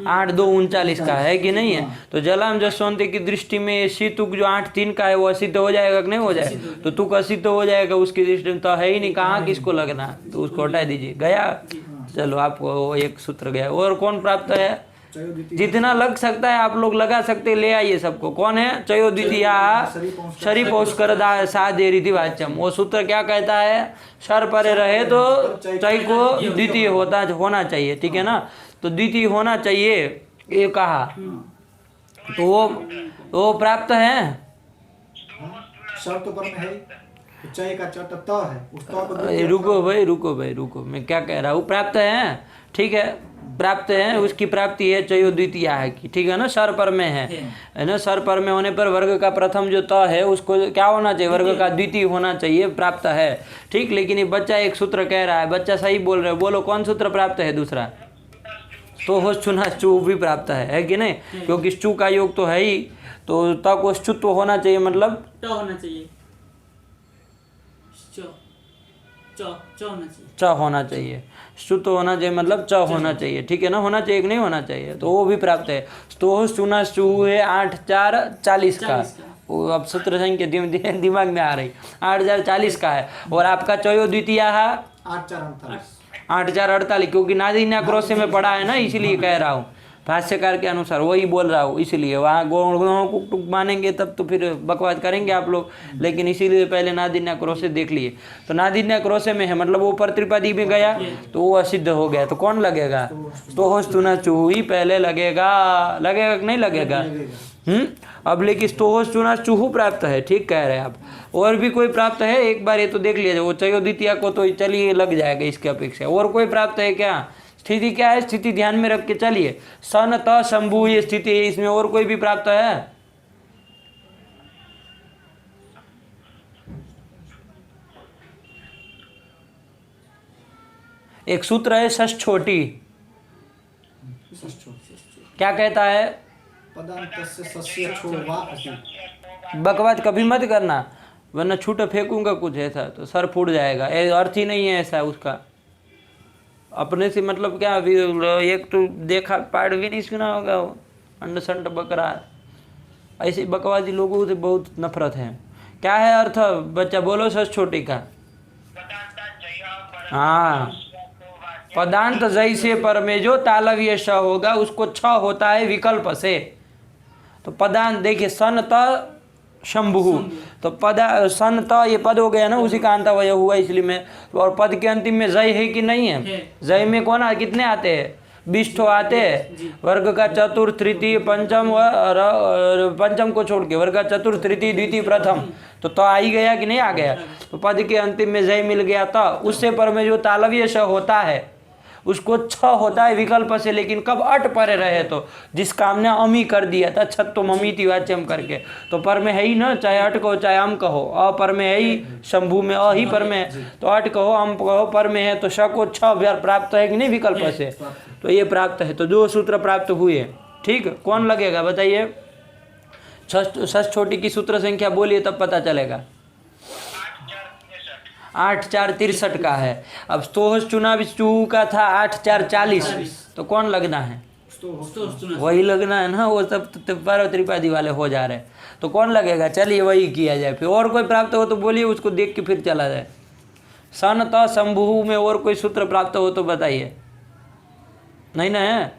8-2-39 का है कि नहीं है? तो जलाम जसवंत की दृष्टि में शीतुक जो 8-3 का है वो असिद्ध हो जाएगा कि नहीं हो जाएगा? तो तुक असिद्ध हो जाएगा उसकी दृष्टि में, तो है ही नहीं, कहाँ किसको लगना, तो उसको हटा दीजिए। गया, चलो आपको एक सूत्र गया। और कौन प्राप्त है?
चयो द्वितीय
जितना लग सकता है आप लोग लगा सकते, ले आइए सबको। कौन है? चयो द्वितीया शरी पौष्कर साधे रीति वाच्यम। वो सूत्र क्या कहता है? शर परे रहे तो चय को द्वितीय होना चाहिए, ठीक है ना। तो द्वितीय होना चाहिए ये कहा, तो वो प्राप्त है।
शर्त पर में है, चय का चट त है, उस त को द्वितीय
रुको भाई, रुको भाई, रुको, मैं क्या कह रहा हूँ, प्राप्त है, ठीक है, प्राप्त है, उसकी प्राप्ति है चयो द्वितीय है की, ठीक है ना, सर पर में है ना। सर पर में होने पर वर्ग का प्रथम जो त है उसको क्या होना चाहिए? वर्ग का द्वितीय होना चाहिए, प्राप्त है, ठीक। लेकिन ये बच्चा एक सूत्र कह रहा है, बच्चा सही बोल रहे हो, बोलो कौन सूत्र प्राप्त है? दूसरा तो हो चुना चू भी प्राप्त है कि नहीं? क्योंकि चू का योग तो है ही, तो त को च्युत्व होना चाहिए, मतलब
ट होना चाहिए, च होना चाहिए,
च होना चाहिए, च्युत्व होना चाहिए, मतलब च होना चाहिए, ठीक है ना। होना चाहिए कि नहीं होना चाहिए? तो वो भी प्राप्त है। तो चुना चू है 8-4-40 का, वो अब सूत्र संख्या दिमाग में आ रही, 8-4-40 का है। और आपका चयो द्वितीय है 8-4-48, क्योंकि नादिन्या क्रोसे में पढ़ा है ना, इसीलिए कह रहा हूँ, भाष्यकार के अनुसार वही बोल रहा हूँ, इसलिए वहाँ गुणों को टुक मानेंगे तब तो फिर बकवास करेंगे आप लोग, लेकिन इसीलिए पहले नादिन्या क्रोसे देख लिए। तो नादिन्या क्रोसे में है, मतलब वो ऊपर त्रिपदी में गया तो वो असिद्ध हो गया, तो कौन लगेगा? तो होश चुना चूहू ही पहले लगेगा, लगेगा कि नहीं लगेगा? अब लेकिन स्तोहोश चुना चूहू प्राप्त है, ठीक कह रहे हैं आप। और भी कोई प्राप्त है? एक बार ये तो देख लिया, वो चयो द्वितीय को तो चलिए लग जाएगा इसके अपेक्षा। और कोई प्राप्त है क्या? स्थिति क्या है? स्थिति ध्यान में रख के चलिए, सन त शंभु ये स्थिति है, इसमें और कोई भी प्राप्त है? एक सूत्र है सस छोटी, क्या कहता है?
पदान्तस्य सस्य छो वा अति।
बकवास कभी मत करना, वरना छूटा फेंकूंगा कुछ ऐसा तो सर फूट जाएगा, अर्थ ही नहीं है ऐसा उसका। अपने से मतलब क्या, एक तो देखा पाठ भी नहीं सुना होगा, अंड संड बकरा, ऐसे बकवासी लोगों से बहुत नफरत है। क्या है अर्थ? बच्चा बोलो सच छोटी का। हाँ, पदांत जैसे पर में जो तालव्य श होगा उसको छ होता है विकल्प से। तो पदांत देखिए, सन त शंभु, तो सन त ये पद हो गया ना, उसी का अंतवय हुआ इसलिए में। और पद के अंतिम में जय है कि नहीं है? जय में कौन कितने आते हैं? 20 ठो आते हैं। वर्ग का चतुर्थ तृतीय पंचम, पंचम को छोड़ के वर्ग का चतुर्थ तृतीय द्वितीय प्रथम, तो आ ही गया कि नहीं आ गया? तो पद के अंतिम में जय मिल गया, तो उससे पर में जो तालव्य श होता है उसको छ होता है विकल्प से, लेकिन कब अट परे रहे तो, जिसका हमने अमी कर दिया था छत्तुम अमीति वाच्यम करके, तो पर में है ही ना, चाहे अट कहो चाहे अम कहो, अ पर में है ही, शंभू में अ ही पर में है, तो अट कहो अम कहो पर में है, तो श को छ प्राप्त है कि नहीं विकल्प से, तो ये प्राप्त है। तो 2 सूत्र प्राप्त हुए। ठीक, कौन लगेगा बताइए? षष्ठ छोटी की सूत्र संख्या बोलिए तब पता चलेगा। 8 4 63 का है। अब स्तोहस चुना भी चू का था 8 4 40, तो कौन लगना है? वही लगना है ना, वो सब पार्व त्रिपादी वाले हो जा रहे हैं, तो कौन लगेगा? चलिए वही किया जाए। फिर और कोई प्राप्त हो तो बोलिए, उसको देख के फिर चला जाए। सन त शंभु में और कोई सूत्र प्राप्त हो तो बताइए। नहीं ना है?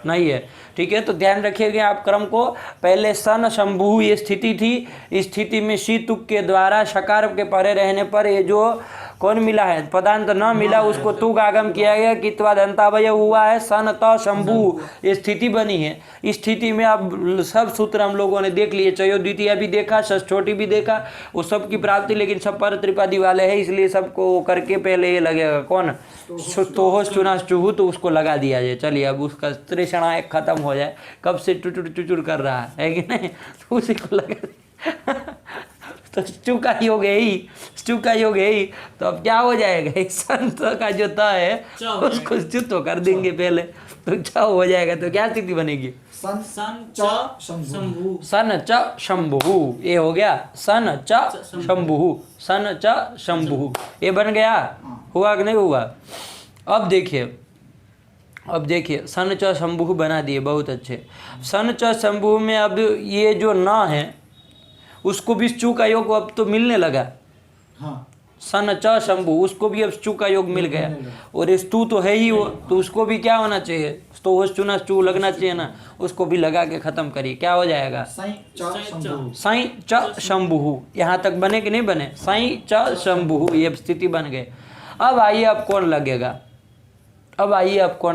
नहीं है। ठीक है, तो ध्यान रखिएगा आप क्रम को। पहले सन शंभु ये स्थिति थी, इस स्थिति में शी तुक के द्वारा शकार के परे रहने पर ये जो कौन मिला है, पदांत न मिला, उसको तुक आगम किया गया, कित्वा दंतावय हुआ है, सन त शंभु ये स्थिति बनी है। इस स्थिति में अब सब सूत्र हम लोगों ने देख लिए, चयो द्वितीय भी देखा, षष्ठोटी भी देखा, वो सब की प्राप्ति, लेकिन सब पर त्रिपादी वाले हैं, इसलिए सबको करके पहले ये लगेगा कौन, स्तोहस चुना चूहू, तो उसको लगा दिया जाए। चलिए अब उसका त्रिषणा एक खत्म हो जाए, कब से टुचुर टुचुर कर रहा है कि नहीं, तो उसी को लगा तो स्टू का योग है ही, स्टू का योग है ही, तो अब क्या हो जाएगा, एक संत का जो त है उसको च्युत कर देंगे पहले, तो छ हो जाएगा, तो क्या स्थिति बनेगी?
सन च शंभु,
सन च शंभु, ये हो गया सन च शंभु, सन च शंभु, ये बन गया। हुआ कि नहीं हुआ? अब देखिए सन च शंभु बना दिए, बहुत अच्छे। सन च शंभु में अब ये जो न है उसको भी चू का योग अब तो मिलने लगा।
हाँ,
सन च शंभु, उसको भी अब चू का योग मिल गया, और इस तू तो है ही वो, तो उसको भी क्या होना चाहिए, तो वो चुना चू लगना चाहिए ना, उसको भी लगा के खत्म करिए, क्या हो जाएगा?
साई च शंभु,
साई च शंभु। यहाँ तक बने कि नहीं बने? साई च शंभु, ये स्थिति बन गए। अब आइए अब कौन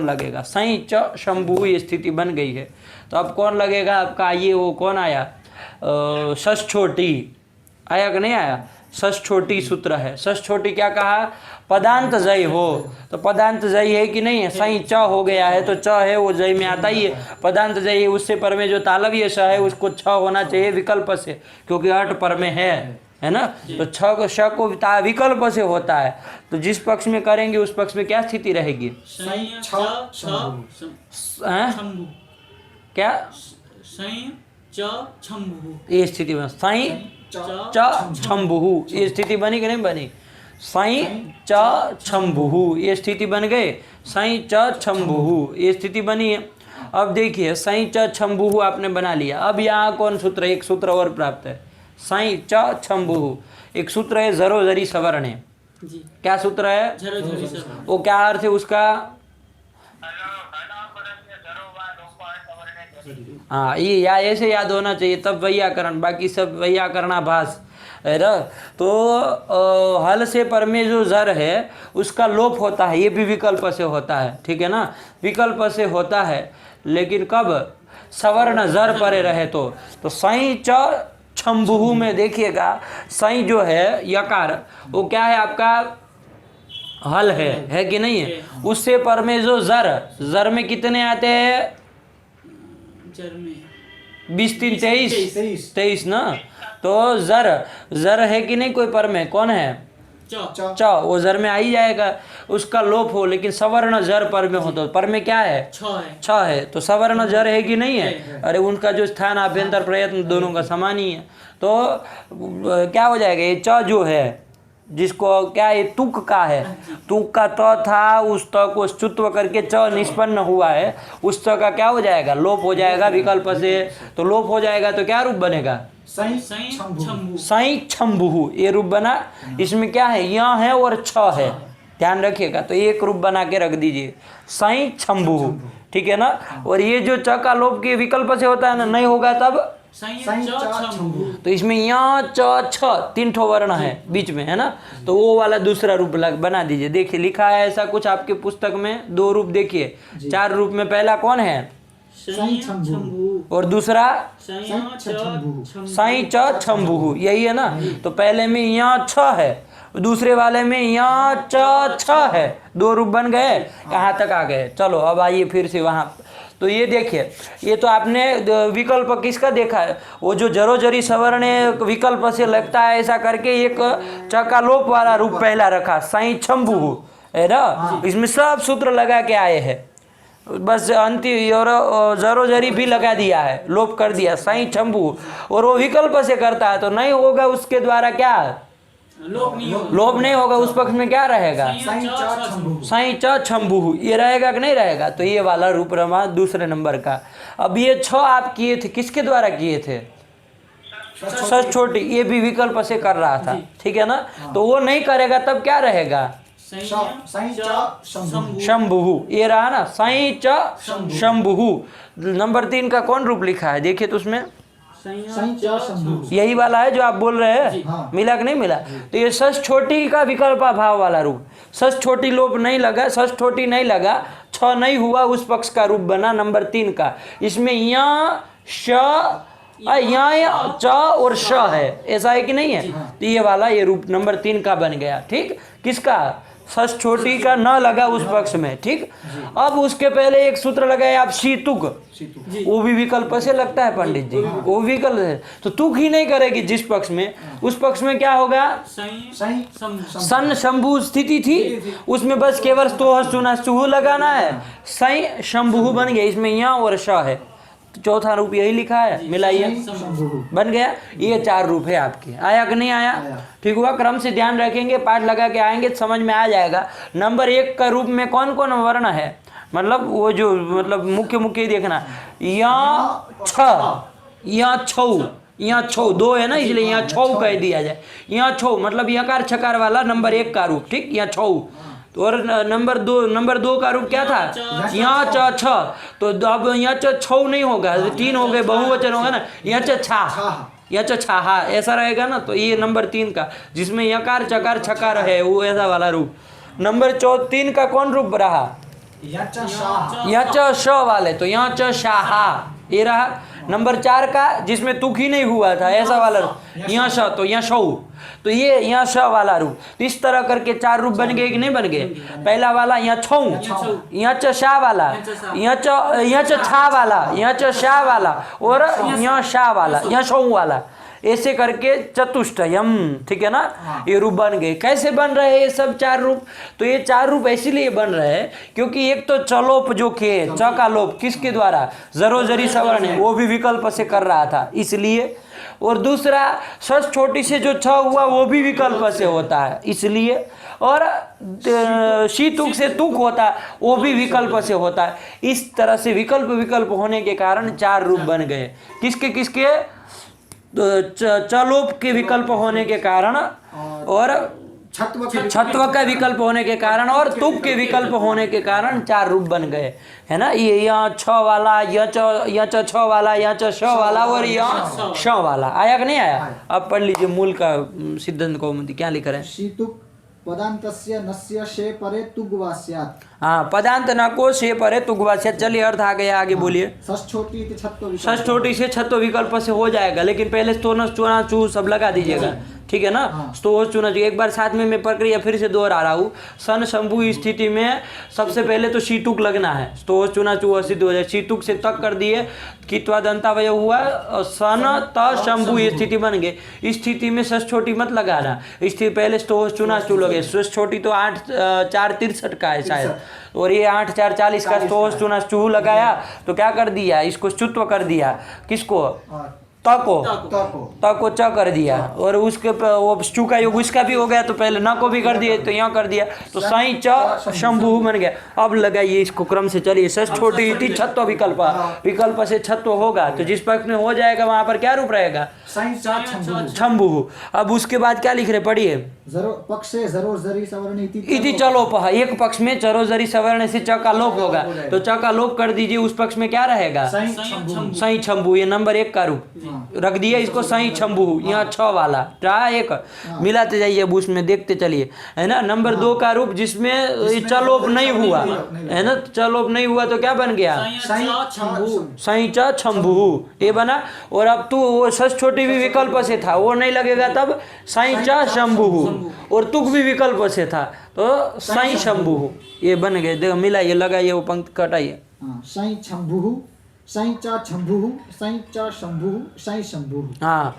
लगेगा, साई च शंभु ये स्थिति बन गई है, तो अब कौन लगेगा आपका? आइए वो कौन आया, षष्ठोटी आया कि नहीं आया? षष्ठोटी सूत्र है। षष्ठोटी क्या कहा? पदांत जय हो, तो पदांत जय है कि नहीं है? साई च हो गया है, तो च है वो जय में आता ही है, पदांत जय है, उससे पर में जो तालव्य श है उसको छ होना चाहिए विकल्प से, क्योंकि अट पर में है ना, तो छ को श को विकल्प से होता है, तो जिस पक्ष में करेंगे उस पक्ष में क्या स्थिति रहेगी? क्या ये स्थिति बना? साई च छम्भु, ये स्थिति बनी कि नहीं बनी? साई च छम्भु ये स्थिति बन गए, साई च छम्भु ये स्थिति बनी है। अब देखिए साई च छम्भु आपने बना लिया। अब यहाँ कौन सूत्र, एक सूत्र और प्राप्त है, साई च छम्भु। एक सूत्र है जरो जरी सवर्ण, क्या सूत्र है? वो क्या अर्थ है उसका? हाँ, ये या ऐसे याद होना चाहिए, तब वैयाकरण, बाकी सब वैयाकरणाभास है ना। तो हल से पर में जो जर है उसका लोप होता है, ये भी विकल्प से होता है, ठीक है ना, विकल्प से होता है, लेकिन कब? सवर्ण जर परे रहे तो साई च छम्भु में देखिएगा, साई जो है यकार वो क्या है आपका? हल है कि नहीं है? उससे पर में जो जर में कितने आते हैं? 20 3 23 ना, तो जर है कि नहीं कोई पर में? कौन है? च, वो जर में आ ही जाएगा, उसका लोप हो, लेकिन सवर्ण जर पर में हो तो पर में क्या है? छ है, तो सवर्ण जर है कि नहीं है? अरे उनका जो स्थान आभ्यंतर प्रयत्न दोनों का समान ही है, तो क्या हो जाएगा? ये च जो है जिसको क्या, ये तुक का है, तुक का त था, उस त को स्तुत्व करके च निष्पन्न हुआ है, उस त का क्या हो जाएगा? लोप हो जाएगा विकल्प से, तो लोप हो जाएगा तो क्या रूप बनेगा? साई छम्भु ये रूप बना। इसमें क्या है? य है और छ है, ध्यान रखिएगा, तो एक रूप बना के रख दीजिए, साई छम्भु, ठीक है ना। और ये जो च का लोप के विकल्प से होता है ना, नहीं होगा तब तो इसमें यहाँ च छ 3 ठो वर्ण है बीच में, है ना, तो वो वाला दूसरा रूप बना दीजिए। देखिए लिखा है ऐसा कुछ आपके पुस्तक में, 2 रूप देखिए, 4 रूप में पहला कौन है? और दूसरा साई च छम्भु, यही है ना। तो पहले में यहाँ छ है दूसरे वाले में यहाँ च छ है, 2 रूप बन गए, यहाँ तक आ गए। चलो अब आइए फिर से वहाँ। तो ये देखिए, ये तो आपने विकल्प किसका देखा है, वो जो जरो जरी सवर्ण विकल्प से लगता है ऐसा करके एक चकालोप वाला रूप पहला रखा, साई छम्बु है ना, इसमें सब सूत्र लगा के आए हैं, बस अंतिम और जरो जरी भी लगा दिया है, लोप कर दिया साई छम्बु, और वो विकल्प से करता है तो नहीं होगा उसके द्वारा क्या लोप नहीं होगा, उस पक्ष में क्या रहेगा साई च छम्बु, ये रहेगा कि नहीं रहेगा। तो ये वाला रूप रमा दूसरे नंबर का। अब ये 6 आप किए थे, किसके द्वारा किए थे, सच छोटी, ये भी विकल्प से कर रहा था, ठीक है ना। तो वो नहीं करेगा तब क्या रहेगा शंभु, ये रहा ना साई च शंभु। नंबर 3 का कौन रूप लिखा है देखिए तो उसमें यही वाला है जो आप बोल रहे हैं,
हाँ।
मिला कि नहीं मिला। तो ये सस छोटी का विकल्प भाव वाला रूप, सस छोटी लोप नहीं लगा, सस छोटी नहीं लगा, 6 नहीं हुआ, उस पक्ष का रूप बना नंबर 3 का। इसमें यहाँ श यहाँ च और श है, ऐसा है कि नहीं है। तो ये वाला ये रूप नंबर 3 का बन गया, ठीक। किसका, सस छोटी का न लगा उस पक्ष में, ठीक। अब उसके पहले एक सूत्र लगाए आप शीतुक, वो भी विकल्प से लगता है पंडित जी, वो विकल्प है। तो तुक ही नहीं करेगी जिस पक्ष में, उस पक्ष में क्या होगा सन शंभु स्थिति थी, उसमें बस केवल स्तोह चुना चूह लगाना है, सई शंभु बन गया। इसमें यहाँ और श है, चौथा रूप यही लिखा है, मिलाइए बन गया। ये 4 रूप है आपके, आया कि नहीं आया, ठीक हुआ। क्रम से ध्यान रखेंगे, पाठ लगा के आएंगे तो समझ में आ जाएगा। नंबर 1 का रूप में कौन कौन वर्ण है, मतलब वो जो मतलब मुख्य मुख्य देखना, यहाँ छ, यहाँ छऊ, यहाँ छौ 2 है ना, इसलिए यहाँ छौ कह दिया जाए। यहाँ छौ मतलब यकार छकार वाला नंबर 1 का रूप, ठीक, यहाँ छौ। और नंबर 2 का रूप क्या था, यहाँ च छ, तो अब यहाँ च छौ नहीं होगा, 3 हो गए, बहुवचन होगा ना, यहाँ च छा, यहाँ च छाहा, ऐसा रहेगा ना। तो ये नंबर 3 का, जिसमें यकार चकार छकार है, वो ऐसा वाला रूप। नंबर 3 का कौन रूप रहा, यहाँ च श वाले, तो यहाँ च शाहा, ये रहा। नंबर 4 का जिसमें तुक ही नहीं हुआ था, ऐसा वाला रूप, यहाँ श, तो यहाँ शौ, तो ये यहाँ श वाला रूप। तो इस तरह करके 4 रूप बन गए कि नहीं बन गए। पहला वाला यहाँ छौ, यहाँ च शाह वाला, यहाँ च छा वाला, यहाँ च शाह वाला, और यहाँ शाह वाला, यहाँ शौ वाला, ऐसे करके चतुष्टयम, ठीक है ना। ये रूप बन गए। कैसे बन रहे हैं ये सब 4 रूप, तो ये 4 रूप इसीलिए बन रहे हैं क्योंकि एक तो चलोप जो खे, च का लोप किसके द्वारा, जरो जरी सवर्ण है, वो भी विकल्प से कर रहा था इसलिए, और दूसरा सस छोटी से जो छ हुआ वो भी विकल्प से होता है इसलिए, और शीतुक से तुक होता है वो भी विकल्प से होता है। इस तरह से विकल्प होने के कारण 4 रूप बन गए। किसके किसके, चलोप के विकल्प होने के कारण, और छत्व का विकल्प होने के कारण, और तुक के विकल्प होने के कारण 4 रूप बन गए, है ना। ये यहाँ छ वाला, यहाँ च छ वाला, यहाँ च श वाला, और यहाँ श वाला। आया कि नहीं आया। अब पढ़ लीजिए मूल का सिद्धांत कौमुदी क्या लिख रहे हैं।
शीतुक पदान्तस्य नस्य शे परे तुग्वा स्यात्।
हाँ, पदांत न को शे परे तुग्वा स्यात्। चलिए अर्थ आ गया, आगे बोलिए।
षष्ठोटी इति छत्व विकल्प।
षष्ठोटी से छत्व विकल्प से हो जाएगा, लेकिन पहले स्तोन चुना चू सब लगा दीजिएगा, ठीक है ना। तो चुना चाहिए। एक बार साथ में मैं प्रक्रिया फिर से दोहरा रहा हूँ। सन शंभु स्थिति में सबसे पहले तो शीतुक लगना है, तो चुना चू सिद्ध हो जाए। शीतुक से तक कर दिए, कित्वा दंतावय हुआ, सन त शंभु स्थिति बन गई। इस स्थिति में सस छोटी मत लगाना, स्थिति पहले तो चुना चू लगे। सस छोटी तो 8 4 63 का है शायद, और ये 8 4 40 का तो चुना चू लगाया, तो क्या कर दिया, इसको चुत्व कर दिया। किसको, को च कर दिया, और उसके वो चू का योग उसका भी हो गया, तो पहले न को भी कर दिए, तो यहाँ कर दिया, तो साई च शंभु बन गया। अब लगाइए इसको क्रम से, चलिए। सस छोटी इति छत्व विकल्प, विकल्प से छत्व होगा, तो जिस पक्ष में हो जाएगा वहां पर क्या रूप रहेगा, शंभु। अब उसके बाद क्या लिख रहे, पढ़िए।
पक्षे जरो जरी सवर्ण
इति चलोप, एक पक्ष में चरो जरी सवर्ण से च का लोप होगा, तो च का लोप कर दीजिए, उस पक्ष में क्या रहेगा, सही शंभु। ये नंबर 1 का रूप, रख दिया इसको सही शंभु, यहाँ 6 वाला टा एक मिलाते जाइए, अब उसमें देखते चलिए, है ना। नंबर 2 का रूप जिसमें चलोप नहीं हुआ, है ना, चलोप नहीं हुआ तो क्या बन गया, सही च शंभु, ये बना। और अब तू वो सस छोटी भी विकल्प से था, वो नहीं लगेगा तब सही च शंभु, और तुक भी विकल्प से था तो सही शंभु, ये बन गए। देखो मिलाइए, लगाइए, वो पंक्ति कटाइए।
सई शंभुः सई च शंभुः सई च शंभुः सई शंभुः।
हाँ,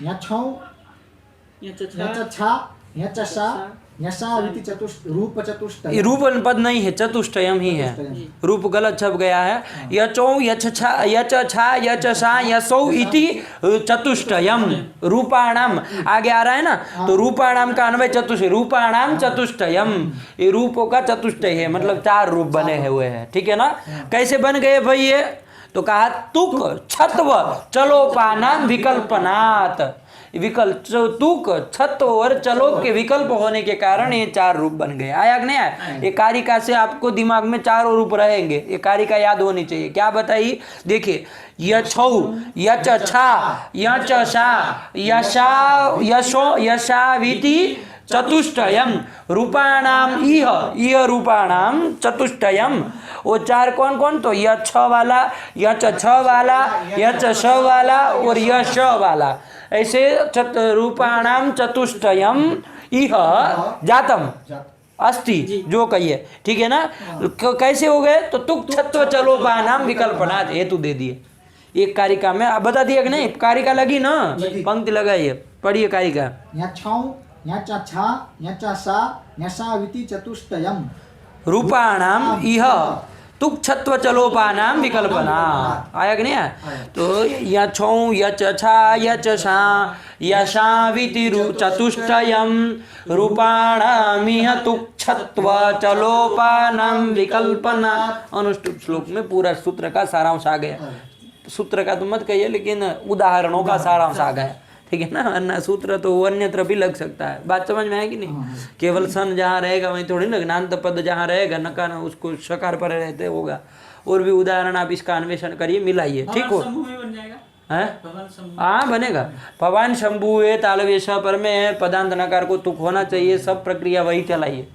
यहाँ छौ यहाँ च छा यहाँ च सा यहाँ सा रीति चतुष्ट रूप चतुष्ट।
ये रूप पद नहीं है, चतुष्टयम ही है, रूप गलत छप गया है। यचौ यच छा यच छा यच सा यसौ इति चतुष्टयम, रूपाणाम आगे आ रहा है ना, तो रूपाणाम का अन्वय चतुष्ट, रूपाणाम चतुष्टयम, ये रूपों का चतुष्टय है, मतलब 4 रूप बने हुए हैं, ठीक है ना। कैसे बन गए भाई ये, तो कहा तुक छत्व चलोपानाम विकल्पनात्, विकल्प तुक छत्व और चलो के विकल्प होने के कारण ये 4 रूप बन गए। आया कि नहीं आया। ये कारिका से आपको दिमाग में 4 रूप रहेंगे, ये कारिका याद होनी चाहिए। क्या बताइए, देखिए, यछौ यच छा यच सा यशा यशो यशाविति चतुष्टयम, रूपाणाम इह रूपाणाम चतुष्टयम। वो 4 कौन कौन, तो यह 6 वाला, यच 6 वाला, यच 6 वाला और यह 6 वाला, ऐसे रूपाणाम चतुष्टयम इह जातम अस्ति, जो कहिए, ठीक है ना। कैसे हो गए, तो तुक छत्व चलोपानाम विकल्पनात्, हेतु दे दिए एक कारिका में। अब बता दिया कि नहीं, कारिका लगी ना, पंक्ति लगाइए, पढ़िए कारिका।
यहाँ छौ यहाँ च छा यहाँ च सा यहाँ सा विति चतुष्टयम,
रूपाणाम इह तुक छत्व चलोपानाम विकल्पना। आया कि नहीं आया। तो यछौ यच छा यच सा यशा विति चतुष्टयम रूपाणामिह तुक छत्व चलोपानाम विकल्पना। अनुष्टुप श्लोक में पूरा सूत्र का सारांश आ गया। सूत्र का तो मत कहिए, लेकिन उदाहरणों का सारांश आ गया, ठीक है ना। अन्य सूत्र तो अन्यत्र भी लग सकता है। बात समझ में आएगी नहीं। केवल सन जहाँ रहेगा वहीं थोड़ी ना, ज्ञानांत पद जहाँ रहेगा नकार उसको सकार पर रहते होगा। और भी उदाहरण आप इसका अन्वेषण करिए, मिलाइए, ठीक हो। हाँ बनेगा। भवान शंभु है, तालव्य स पर में पदांत नकार को तुक होना चाहिए, सब प्रक्रिया वही चलाइए।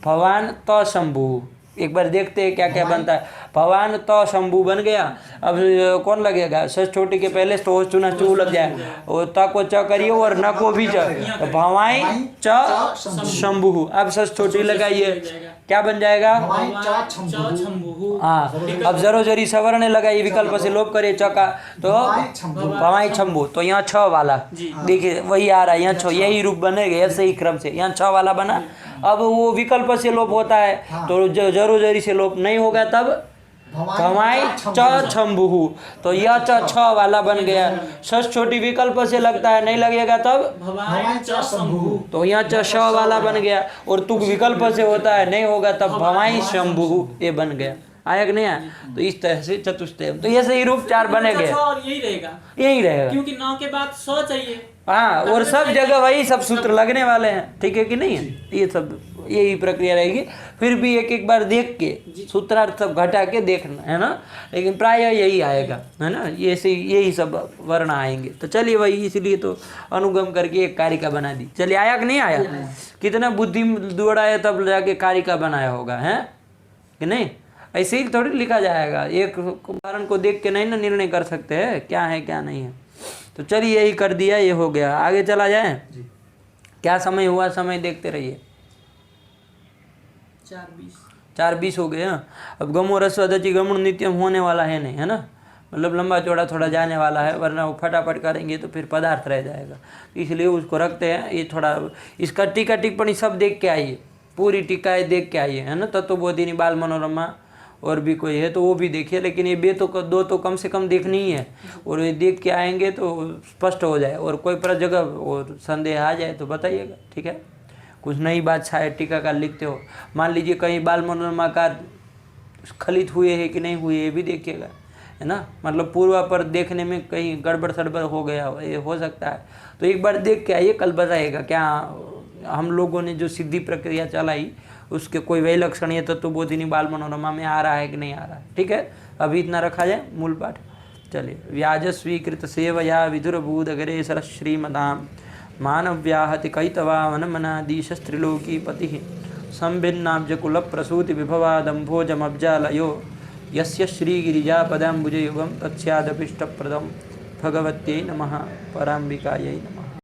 भवान तो शंभु, एक बार देखते हैं क्या क्या बनता है। भवान तो शंभु बन गया। अब कौन लगेगा, सच छोटी के पहले तो चुना चू लग जाए, और त को च करिए और न को भी च, भवाई च शंभु। अब सच छोटी लगाइए, क्या बन जाएगा, हाँ। अब जरो जरी सवर्ण लगाइए, विकल्प से लोप करिए च का, तो भवाई शंभु। तो यहाँ 6 वाला देखिए वही आ रहा है, यहाँ 6, यही रूप बनेगा ऐसे ही क्रम से। यहाँ 6 वाला बना। अब वो विकल्प से लोप होता है, तो जरो जरी से लोप नहीं होगा, तब भवाई च शंभु। तो यह 6 वाला बन गया। सच छोटी विकल्प से लगता है, नहीं लगेगा तब
भवाई च शंभु।
तो यहाँ 6 वाला बन गया। और तुक विकल्प से होता है, नहीं होगा तब भवाई शंभु, ये बन गया। आया कि नहीं आया। तो इस तरह से चतुष्टय, तो ये सही रूप 4 बने गए।
यही रहेगा क्योंकि 9 के बाद 100 चाहिए।
हाँ, और सब जगह वही सब सूत्र लगने वाले हैं, ठीक है कि नहीं। ये सब यही प्रक्रिया रहेगी। फिर भी एक एक बार देख के सूत्रार्थ सब घटा के देखना है ना, लेकिन प्राय यही आएगा, है ना। यही सब वर्ण आएंगे। तो चलिए वही, इसलिए तो अनुगम करके एक कारिका बना दी। चलिए, आया कि नहीं आया। कितना बुद्धि दौड़ाया तब जाके कारिका बनाया होगा, है कि नहीं। ऐसे ही थोड़ी लिखा जाएगा। एक उदाहरण को देख के नहीं ना निर्णय कर सकते हैं क्या है क्या नहीं है। तो चलिए यही कर दिया, ये हो गया। आगे चला जाए। क्या समय हुआ, समय देखते रहिए। 4:20 हो गए। अब गमो रस्वदची गमन नित्यम होने वाला है नहीं, है ना। मतलब लंबा चौड़ा थोड़ा जाने वाला है, वरना वो फटाफट करेंगे तो फिर पदार्थ रह जाएगा। तो इसलिए उसको रखते हैं। ये थोड़ा इसका टीका टिप्पणी सब देख के आइए, पूरी टीकाएँ देख के आइए, है ना। तत्वबोधिनी, बाल मनोरमा और भी कोई है तो वो भी देखिए। लेकिन ये 2 तो कम से कम देखनी ही है। और ये देख के आएंगे तो स्पष्ट हो जाए। और कोई पर जगह और संदेह आ जाए तो बताइएगा, ठीक है। कुछ नई बात शायद टीकाकार लिखते हो, मान लीजिए कहीं बाल मनोरमाकार स्खलित हुए हैं कि नहीं हुए, ये भी देखिएगा, है ना। मतलब पूर्वा पर देखने में कहीं गड़बड़ सड़बड़ हो गया, ये हो सकता है। तो एक बार देख के आइए, कल बताइएगा क्या हम लोगों ने जो सिद्धि प्रक्रिया चलाई उसके कोई वही लक्षणीय तत्वबोधिनी बाल मनोरमा में आ रहा है कि नहीं आ रहा है, ठीक है। अभी इतना रखा जाए मूल पाठ। चलिए। व्याजस्वीकृत सेवया विधुरबूदगरे सरश्रीमतां मानव्याहति कैतवावनमनादीशस्त्रिलोकीपतिः संभिन्नाब्जकुलप्रसूतिविभवादम्भोजमब्जालयो यस्य श्रीगिरिजापदाम्बुजयुगं तत्स्यादभीष्टप्रदं भगवत्यै नमः। पराम्बिकायै नमः।